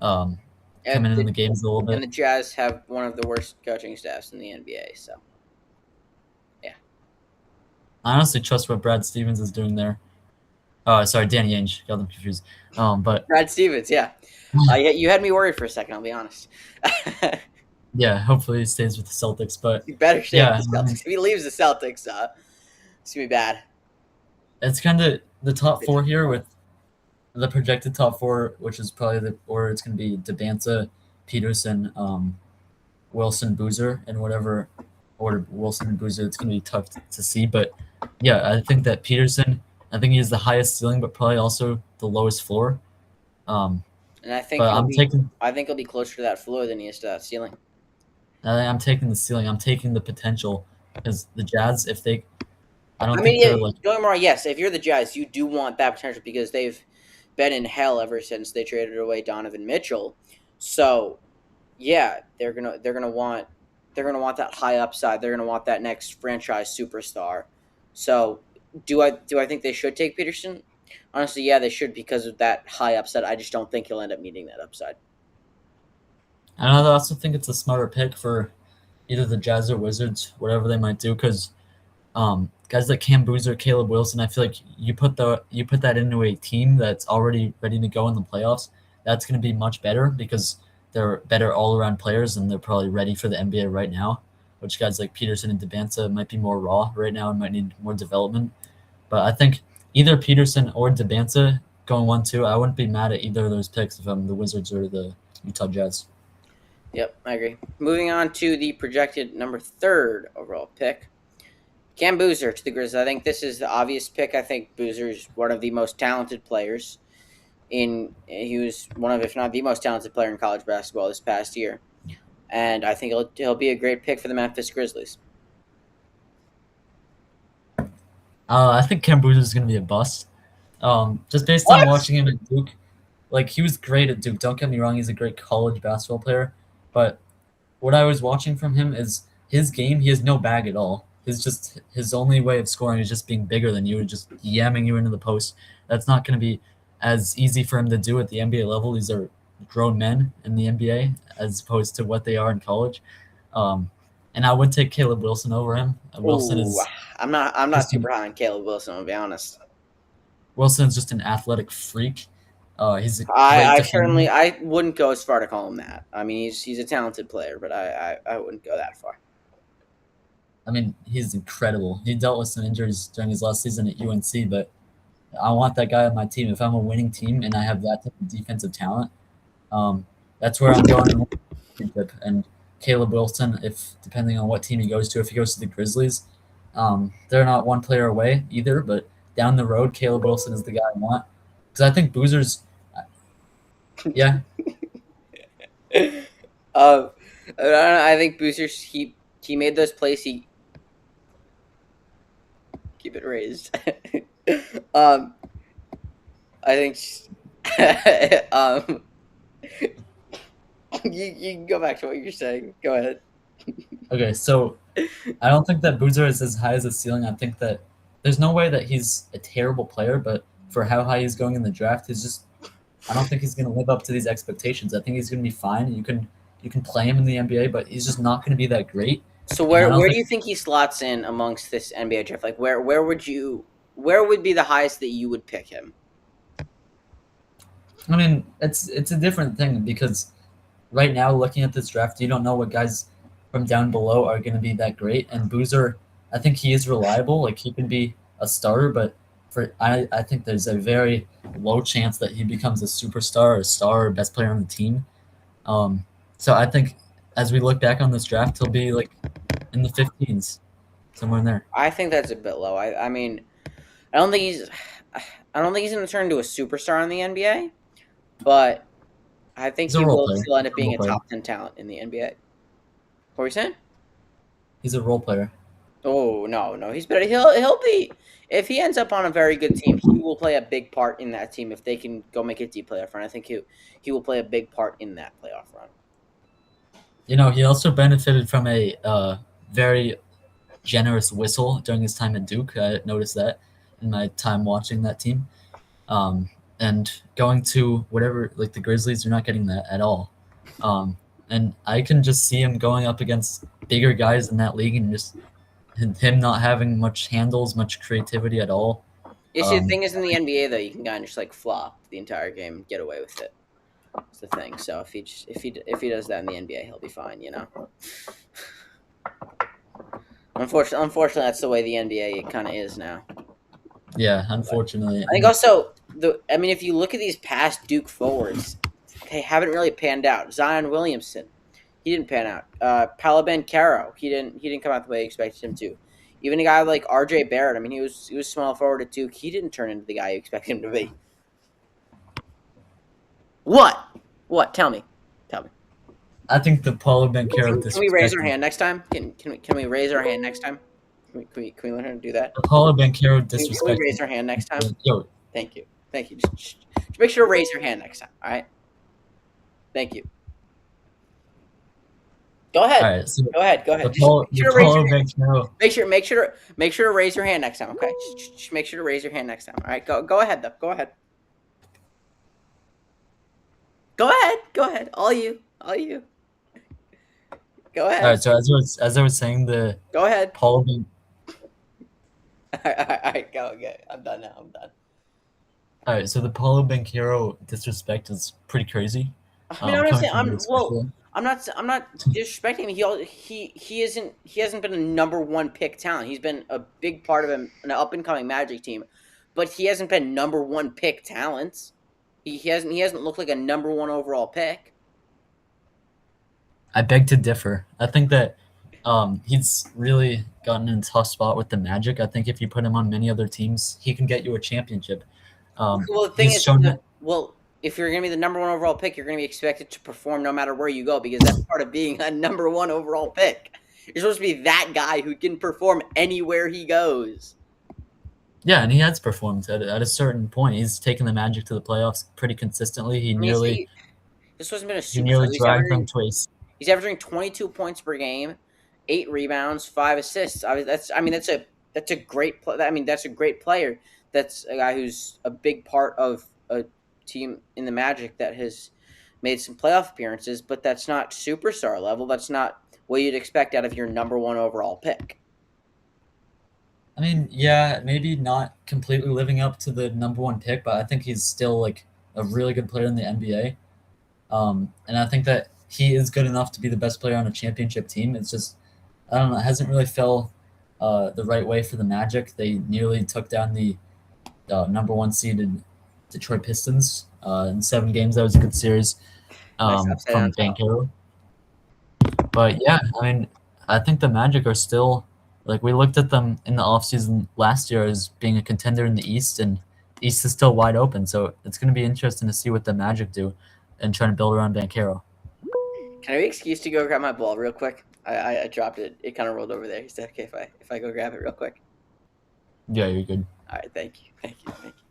um, And coming in the, the games a little and bit. the Jazz have one of the worst coaching staffs in the NBA. So yeah, I honestly trust what Brad Stevens is doing there. Sorry, Danny Ainge, got them confused. But Brad Stevens. Yeah, you had me worried for a second. I'll be honest. yeah, hopefully he stays with the Celtics. But You better stay with yeah, the Celtics. If he leaves the Celtics, it's gonna be bad. it's kind of the top four here with the projected top four, which is probably the or it's going to be Debanza, Peterson, Wilson, Boozer, and whatever order Wilson and Boozer. It's going to be tough to see, but yeah, I think that Peterson. I think he has the highest ceiling, but probably also the lowest floor. Um, And I think but he'll I'm be. taking I think he'll be closer to that floor than he is to that ceiling. I'm taking the ceiling. I'm taking the potential because the Jazz, if they, I don't I mean, think yeah, they're like don't get me wrong. Yes, if you're the Jazz, you do want that potential because they've been in hell ever since they traded away Donovan Mitchell. So, yeah, they're gonna want that high upside. They're gonna want that next franchise superstar. So, do I think they should take Peterson? Honestly, yeah, they should because of that high upside. I just don't think he'll end up meeting that upside. And I also think it's a smarter pick for either the Jazz or Wizards, whatever they might do, because guys like Cam Boozer, Caleb Wilson, I feel like you put that into a team that's already ready to go in the playoffs. That's going to be much better because they're better all around players and they're probably ready for the NBA right now. Which guys like Peterson and Debanza might be more raw right now and might need more development. But I think either Peterson or Debanza going 1-2, I wouldn't be mad at either of those picks if I'm the Wizards or the Utah Jazz. Yep, I agree. Moving on to the projected number 3rd overall pick, Cam Boozer to the Grizzlies. I think this is the obvious pick. I think Boozer is one of the most talented players he was one of, if not the most talented player in college basketball this past year, and I think he'll be a great pick for the Memphis Grizzlies. I think Cam Boozer is going to be a bust. Just based on What? watching him at Duke, like he was great at Duke. Don't get me wrong, he's a great college basketball player. But what I was watching from him is his game. He has no bag at all. His only way of scoring is just being bigger than you and just yamming you into the post. That's not going to be as easy for him to do at the NBA level. These are grown men in the NBA as opposed to what they are in college. Um, and I would take Caleb Wilson over him. Wilson Ooh, is I'm not just super high on Caleb Wilson. I'll be honest. Wilson's just an athletic freak. He's a great I defender. certainly I wouldn't go as far to call him that. I mean, he's a talented player, but I wouldn't go that far. I mean, he's incredible. He dealt with some injuries during his last season at UNC, but I want that guy on my team. If I'm a winning team and I have that type of defensive talent, um, that's where I'm going in the championship. And Caleb Wilson, if depending on what team he goes to, if he goes to the Grizzlies, they're not one player away either. But down the road, Caleb Wilson is the guy I want because I think Boozer's, yeah, uh, I think Boosters he made those plays. He keep it raised. um, I think. You can go back to what you're saying. Go ahead. okay. So I don't think that Boozer is as high as the ceiling. I think that there's no way that he's a terrible player, but for how high he's going in the draft, he's just I don't think he's going to live up to these expectations. I think he's going to be fine. You can play him in the NBA, but he's just not going to be that great. So And I don't where do think you think he slots in amongst this NBA draft? Like where would be the highest that you would pick him? I mean it's a different thing because right now looking at this draft, you don't know what guys from down below are going to be that great. And Boozer, I think he is reliable. Like he can be a starter, but I think there's a very low chance that he becomes a superstar, or a star, or best player on the team. Um, so I think as we look back on this draft, he'll be like in the 15s, somewhere in there. I think that's a bit low. I mean, I don't think he's I don't think he's going to turn into a superstar in the NBA, but I think He's a he role will player. still end He's up a being role a player. top 10 talent in the NBA. What were you saying? He's a role player. Oh no, he's better. He'll be if he ends up on a very good team, he will play a big part in that team if they can go make a deep playoff run. I think he will play a big part in that playoff run. You know, he also benefited from a very generous whistle during his time at Duke. I noticed that in my time watching that team. And going to whatever, like the Grizzlies, are not getting that at all. Um, and I can just see him going up against bigger guys in that league and just him not having much handles, much creativity at all. You see, the Um, thing is in the NBA though, you can kind of just like flop the entire game and get away with it. That's the thing. So if he does that in the NBA, he'll be fine. You know. Unfortunately, that's the way the NBA kind of is now. yeah, unfortunately. I think also I mean, if you look at these past Duke forwards, they haven't really panned out. Zion Williamson, he didn't pan out. Paolo Caro, he didn't come out the way you expected him to. Even a guy like R.J. Barrett, I mean, he was small forward at Duke. He didn't turn into the guy you expected him to be. What? What? Tell me. Tell me. I think the Paulo Banchero Can we raise disrespect our hand next time? Can we raise our hand next time? Can we learn how to do that? the Paulo Banchero Can we disrespect. raise our hand next time? Yo, Thank you. Thank you. Just make sure to raise your hand next time. All right. Thank you. Go all ahead. right. So Go ahead. Go the ahead. Just Paulo, make the sure to raise Paulo your hand. Banchero. Make sure to raise your hand next time. Okay. Just make sure to raise your hand next time. All right. Go ahead though. Go ahead. Go ahead. Go ahead. All you. All you. Go All ahead. right. So as I was saying, the Go ahead. Paulo Ban- All right. Go. Okay. I'm done now. I'm done. All right, so the Paulo Banchero disrespect is pretty crazy. I mean, I'm not Coming saying from you especially. I'm not disrespecting him. He hasn't been a number one pick talent. He's been a big part of an up and coming Magic team, but he hasn't been number one pick talent. He hasn't looked like a number one overall pick. I beg to differ. I think that he's really gotten in a tough spot with the Magic. I think if you put him on many other teams, he can get you a championship. Well, the thing He's is, shown that. if you're going to be the number one overall pick, you're going to be expected to perform no matter where you go because that's part of being a number one overall pick. You're supposed to be that guy who can perform anywhere he goes. Yeah, and he has performed at a certain point. He's taken the Magic to the playoffs pretty consistently. I mean, this hasn't been a He superstar. nearly dragged them twice. He's averaging 22 points per game, 8 rebounds, 5 assists. That's a great. That's a great player. That's a guy who's a big part of a team in the Magic that has made some playoff appearances. But that's not superstar level. That's not what you'd expect out of your number one overall pick. I mean, yeah, maybe not completely living up to the number one pick, but I think he's still like a really good player in the NBA. And I think that he is good enough to be the best player on a championship team. It's just I don't know, it hasn't really fell the right way for the Magic. They nearly took down the number one seeded Detroit Pistons in 7 games. That was a good series Nice upside down from top. Banchero. But yeah, I mean, I think the Magic are still like we looked at them in the offseason last year as being a contender in the East, and the East is still wide open. So it's going to be interesting to see what the Magic do and trying to build around Banchero. Can I be excused to go grab my ball real quick? I dropped it. It kind of rolled over there. Is that okay if I go grab it real quick? Yeah, you're good. All right. Thank you. Thank you. Thank you.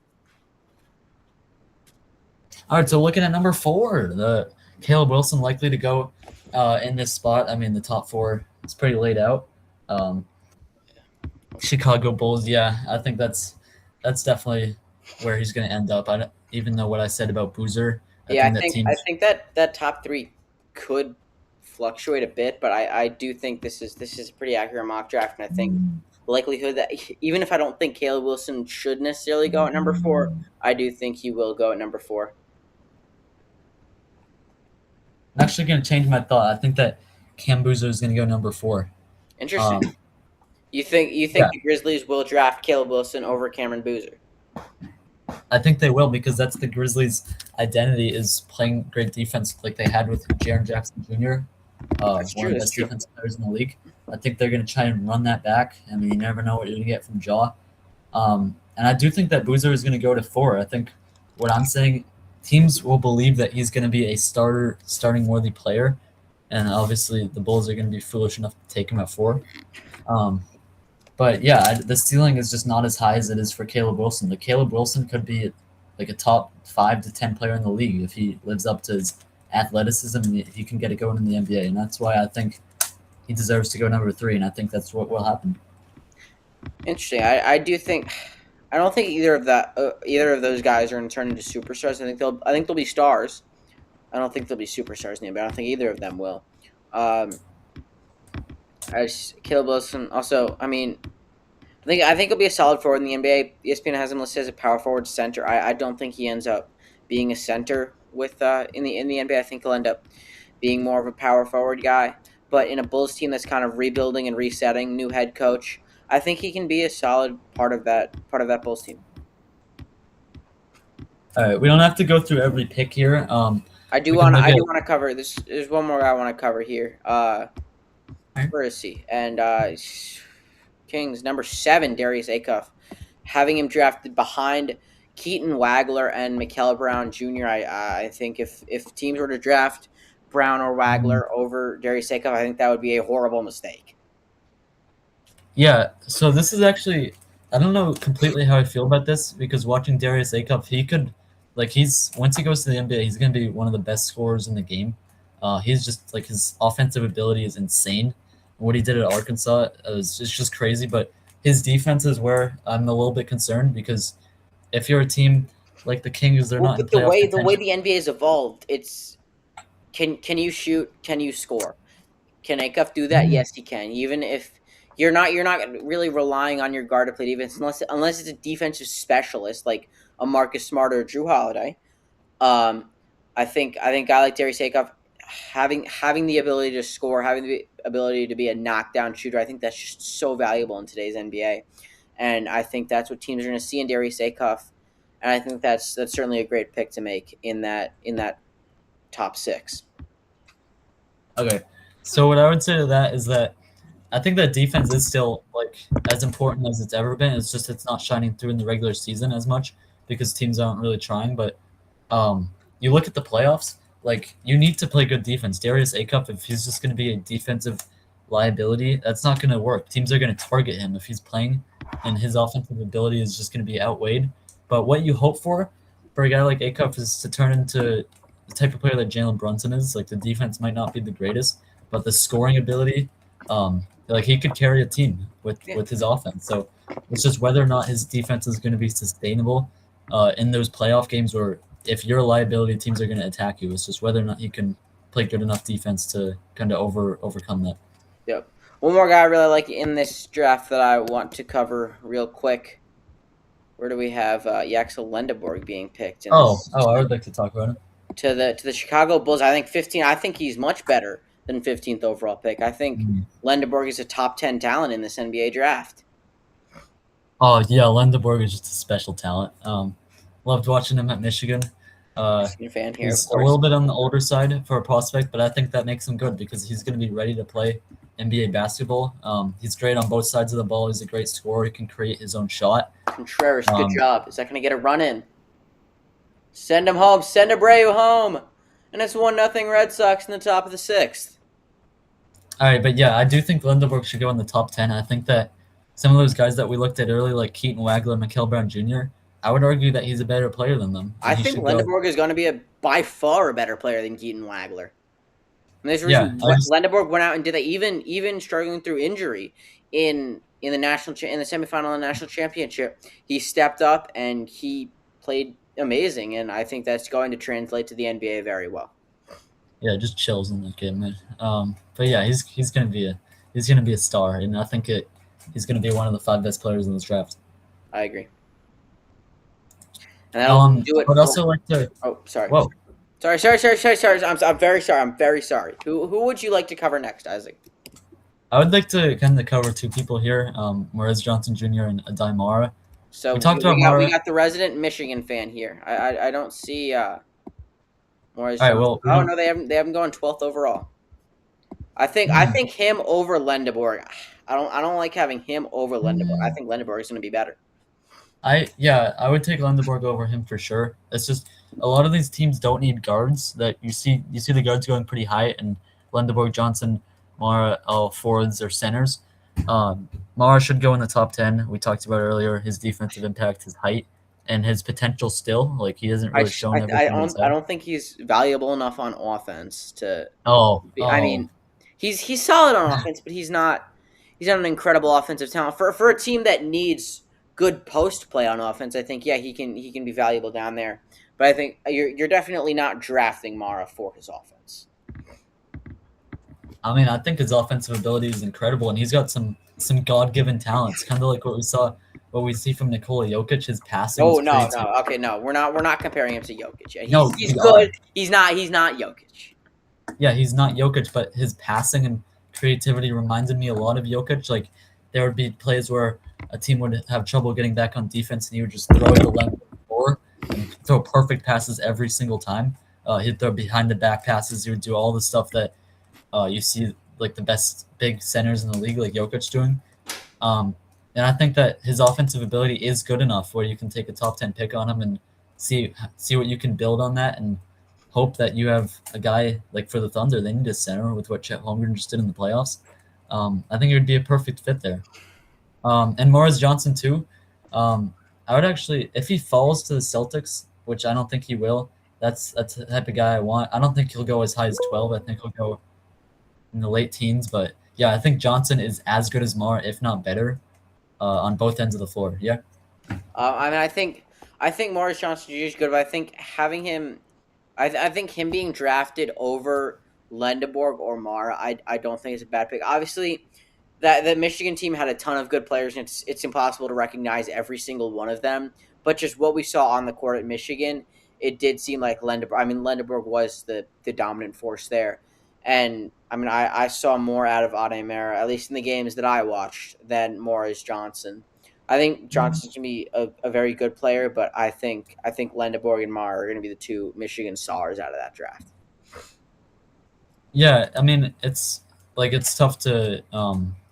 All right, so looking at number 4, the Caleb Wilson likely to go in this spot. I mean, the top 4 is pretty laid out. Chicago Bulls, yeah, I think that's definitely where he's going to end up. Even though what I said about Boozer, I Yeah, think that I teams. think that top three could fluctuate a bit, but I do think this is a pretty accurate mock draft, and I think the likelihood that even if I don't think Caleb Wilson should necessarily go at number four, I do think he will go at number four. I'm actually going to change my thought. I think that Cam Boozer is going to go number 4. Interesting. Um, You think yeah, the Grizzlies will draft Caleb Wilson over Cameron Boozer? I think they will because that's the Grizzlies' identity is playing great defense like they had with Jaren Jackson Jr., That's one true. of the That's best true. defensive players in the league. I think they're going to try and run that back. I mean, you never know what you're going to get from Jaw. And I do think that Boozer is going to go to 4. I think what I'm saying, teams will believe that he's going to be a starting worthy player. And obviously, the Bulls are going to be foolish enough to take him at 4. Um, but yeah, the ceiling is just not as high as it is for Caleb Wilson. The Caleb Wilson could be like a top 5 to 10 player in the league if he lives up to his athleticism and he can get it going in the NBA. And that's why I think he deserves to go number 3. And I think that's what will happen. Interesting. I do think I don't think either of those guys are going to turn into superstars. I think they'll be stars. I don't think they'll be superstars in the NBA. I don't think either of them will. Um, as Caleb Wilson, also, I think he'll be a solid forward in the NBA. ESPN has him listed as a power forward center. I don't think he ends up being a center with in the NBA. I think he'll end up being more of a power forward guy. But in a Bulls team that's kind of rebuilding and resetting, new head coach, I think he can be a solid part of that Bulls team. All right, we don't have to go through every pick here. I do We can want to. look I at do want to cover this. There's one more I want to cover here. Where is he? And Kings number 7, Darius Acuff, having him drafted behind Keaton Wagler and Mikael Brown Jr. I think if teams were to draft Brown or Wagler over Darius Acuff, I think that would be a horrible mistake. Yeah, so this is actually I don't know completely how I feel about this because watching Darius Acuff, he could he's once he goes to the NBA, he's gonna be one of the best scorers in the game. He's just like his offensive ability is insane. What he did at Arkansas is it's just crazy. But his defense is where I'm a little bit concerned because if you're a team like the Kings, they're Well, not in but the playoff way the way contention. the NBA has evolved, it's can you shoot? Can you score? Can Acuff do that? Yes, he can. Even if you're not really relying on your guard to play defense unless it's a defensive specialist like a Marcus Smart or a Drew Holiday. Um, I think a guy like Darius Acuff having the ability to score, having the ability to be a knockdown shooter, I think that's just so valuable in today's NBA, and I think that's what teams are going to see in Darius Acuff, and I think that's certainly a great pick to make in that top 6. Okay. So what I would say to that is that I think that defense is still like as important as it's ever been. It's just it's not shining through in the regular season as much because teams aren't really trying. But you look at the playoffs, like you need to play good defense. Darius Acup, if he's just going to be a defensive liability, that's not going to work. Teams are going to target him if he's playing, and his offensive ability is just going to be outweighed. But what you hope for a guy like Acup is to turn into the type of player that Jalen Brunson is. Like the defense might not be the greatest, but the scoring ability, like he could carry a team Yeah. with his offense. So it's just whether or not his defense is going to be sustainable in those playoff games where if you're a liability, teams are going to attack you. It's just whether or not he can play good enough defense to kind of overcome that. Yep. One more guy I really like in this draft that I want to cover real quick. Where do we have Yaxel Lendeborg being picked in this I would like to talk about him. to the Chicago Bulls? I think 15. I think he's much better than 15th overall pick. I think Mm. Lendeborg is a top 10 talent in this NBA draft. Oh yeah, Lendeborg is just a special talent. Loved watching him at Michigan. Michigan fan here, of He's a course. little bit on the older side for a prospect, but I think that makes him good because he's going to be ready to play NBA basketball. He's great on both sides of the ball. He's a great scorer. He can create his own shot. Contreras, good Um, job. Is that going to get a run in? Send him home. Send Abreu home. And it's 1-0 Red Sox in the top of the sixth. all right, but yeah, I do think Lindeberg should go in the top 10. I think that some of those guys that we looked at earlier, like Keaton Wagler, Mikael Brown Jr., I would argue that he's a better player than them, I and he think should go. Lendeborg is going to be by far a better player than Keaton Wagler. And there's a Yeah, reason I just Lendeborg went out and did that, even struggling through injury in the in the semifinal of the national championship. He stepped up and he played amazing, and I think that's going to translate to the NBA very well. yeah, just chills in that game, man. But yeah, he's gonna be a star, and I think he's gonna be one of the five best players in this draft. I agree. And that'll do I it would for. also like to. Oh, sorry. Whoa, Sorry. I'm very sorry. I'm very sorry. Who would you like to cover next, Isaac? I would like to kind of cover two people here, Morez Johnson Jr. and Adai Mara. So We talked about we Mara. got the resident Michigan fan here. I don't see Morris All right, Johnson. well, we Oh don't. no, they haven't gone 12th overall. I Hmm. think him over Lendeborg. I don't like having him over Lendeborg. I think Lendeborg is going to be better. I would take Lindeborg over him for sure. It's just a lot of these teams don't need guards. That you see the guards going pretty high, and Lindeborg, Johnson, Mara, all forwards or centers. Mara should go in the top 10. We talked about earlier his defensive impact, his height, and his potential still. Like he hasn't really shown everything he's I had. don't think he's valuable enough on offense to. I Oh, mean, he's solid on offense, but he's not an incredible offensive talent for a team that needs good post play on offense. I think he can be valuable down there, but I think you're definitely not drafting Mara for his offense. I mean, I think his offensive ability is incredible, and he's got some God given talents, kind of like what we see from Nikola Jokic. His passing, his creativity. Okay, no, we're not comparing him to Jokic. Yeah, No, he's we are. good. He's not Jokic. Yeah, he's not Jokic, but his passing and creativity reminded me a lot of Jokic. Like there would be plays where a team would have trouble getting back on defense, and he would just throw it the length of the floor and throw perfect passes every single time. He'd throw behind the back passes. He would do all the stuff that you see like the best big centers in the league, like Jokic doing. Um, and I think that his offensive ability is good enough where you can take a top 10 pick on him and see what you can build on that and hope that you have a guy like for the Thunder. They need a center with what Chet Holmgren just did in the playoffs. I think it would be a perfect fit there. And Morris Johnson too. I would actually, if he falls to the Celtics, which I don't think he will, that's the type of guy I want. I don't think he'll go as high as 12. I think he'll go in the late teens. But yeah, I think Johnson is as good as Mara, if not better, on both ends of the floor. Yeah. I mean, I think Morris Johnson Jr. is good, but I think having him, I think him being drafted over Lendeborg or Mara, I don't think it's a bad pick. Obviously, that Michigan team had a ton of good players, and it's impossible to recognize every single one of them. But just what we saw on the court at Michigan, it did seem like Lendeborg. I mean, Lendeborg was the dominant force there, and I mean, I saw more out of Ade Mara, at least in the games that I watched, than Morris Johnson. I think Johnson's gonna be a very good player, but I think Lendeborg and Mara are gonna be the two Michigan stars out of that draft. Yeah, I mean it's tough to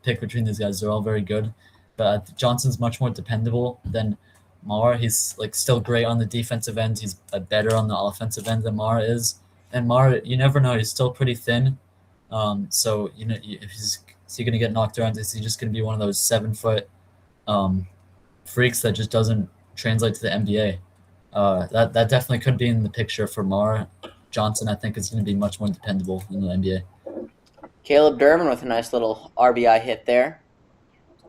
pick between these guys. They're all very good, but Johnson's much more dependable than Mara. He's like still great on the defensive end. He's better on the offensive end than Mara is. And Mara, you never know. He's still pretty thin. So you know if is he gonna get knocked around? Is he just gonna be one of those 7 foot um, freaks that just doesn't translate to the NBA? That definitely could be in the picture for Mara. Johnson, I think, is going to be much more dependable in the NBA. Caleb Durbin with a nice little RBI hit there.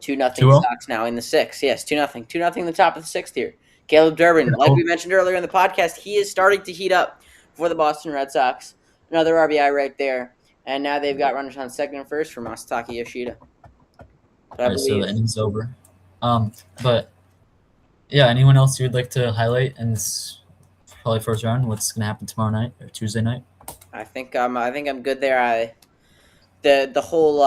2-0 2-0? Sox now in the sixth. Yes, 2-0. 2-0 in the top of the sixth here. Caleb Durbin, like we mentioned earlier in the podcast, he is starting to heat up for the Boston Red Sox. Another RBI right there. And now they've got runners on second and first for Masataka Yoshida. All right, so the inning's over. But yeah, anyone else you'd like to highlight in this probably first round? What's going to happen tomorrow night or Tuesday night? I think I'm good there. The whole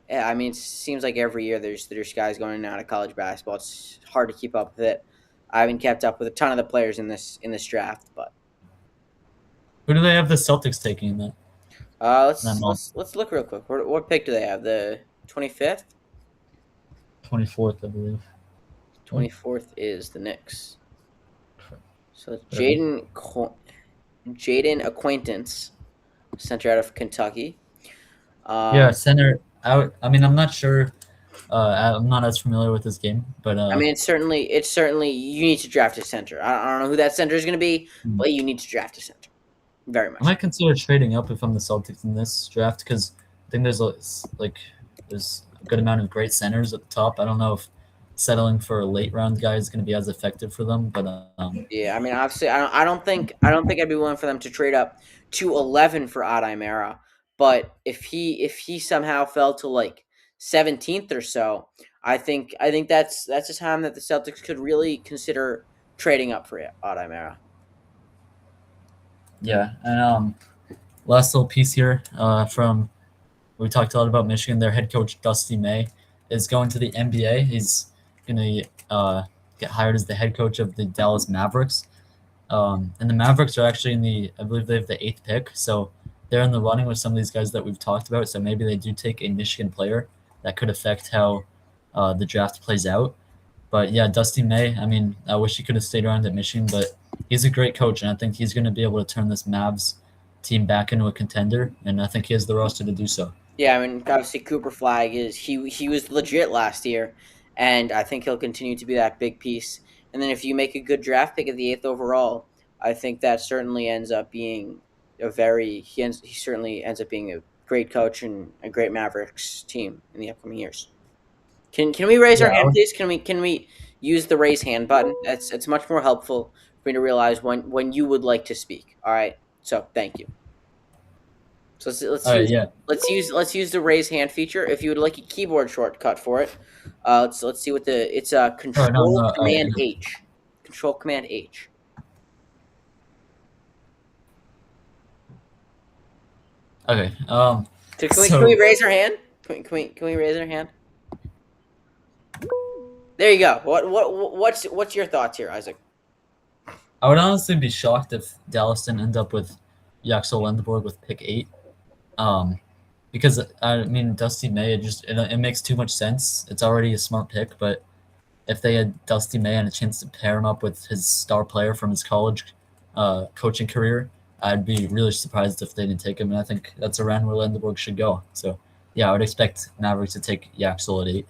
yeah, I mean, it seems like every year there's guys going out of college basketball. It's hard to keep up with it. I haven't kept up with a ton of the players in this draft, but Who do they have the Celtics taking in that? let's look real quick. What pick do they have? The 25th. 24th, I believe. 24th is the Knicks. So it's Jaden Acquaintance, center out of Kentucky. Yeah, center out. I mean, I'm not sure. I'm not as familiar with this game, but I mean, it's certainly you need to draft a center. I don't know who that center is going to be, but you need to draft a center. Very much. I might consider trading up if I'm the Celtics in this draft because I think there's a good amount of great centers at the top. I don't know if settling for a late round guy is going to be as effective for them, but yeah, I mean, obviously, I don't think I'd be willing for them to trade up to 11 for Adai Mera. But if he somehow fell to like 17th or so, I think that's a time that the Celtics could really consider trading up for Adai Mera. yeah. And last little piece here from we talked a lot about Michigan. Their head coach Dusty May is going to the NBA. He's going to get hired as the head coach of the Dallas Mavericks. And the Mavericks are actually I believe they have the 8th pick. So they're in the running with some of these guys that we've talked about. So maybe they do take a Michigan player that could affect how the draft plays out. But yeah, Dusty May, I mean, I wish he could have stayed around at Michigan, but he's a great coach, and I think he's going to be able to turn this Mavs team back into a contender, and I think he has the roster to do so. Yeah, I mean, obviously Cooper Flag he was legit last year, and I think he'll continue to be that big piece. And then if you make a good draft pick at the 8th overall, I think that certainly ends up being he certainly ends up being a great coach and a great Mavericks team in the upcoming years. Can we raise our hand, please? Can we use the raise hand button? It's much more helpful for me to realize when you would like to speak. All right, so thank you. So let's use the raise hand feature. If you would like a keyboard shortcut for it, let's see what it's Command H. Control Command H. Okay. Can we raise our hand? Can we raise our hand? There you go. What's your thoughts here, Isaac? I would honestly be shocked if Dallas didn't end up with Yaxel Lendeborg with pick 8. Because I mean Dusty May, it makes too much sense. It's already a smart pick, but if they had Dusty May and a chance to pair him up with his star player from his college coaching career, I'd be really surprised if they didn't take him. And I think that's around where Lendeborg should go. So yeah, I would expect Mavericks to take Yaxel at 8.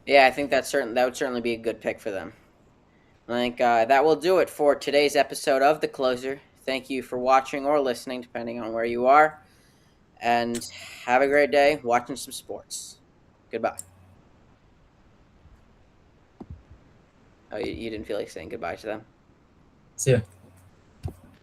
Yeah, I think that would certainly be a good pick for them. I think that will do it for today's episode of The Closer. Thank you for watching or listening, depending on where you are. And have a great day watching some sports. Goodbye. Oh, you didn't feel like saying goodbye to them? See ya.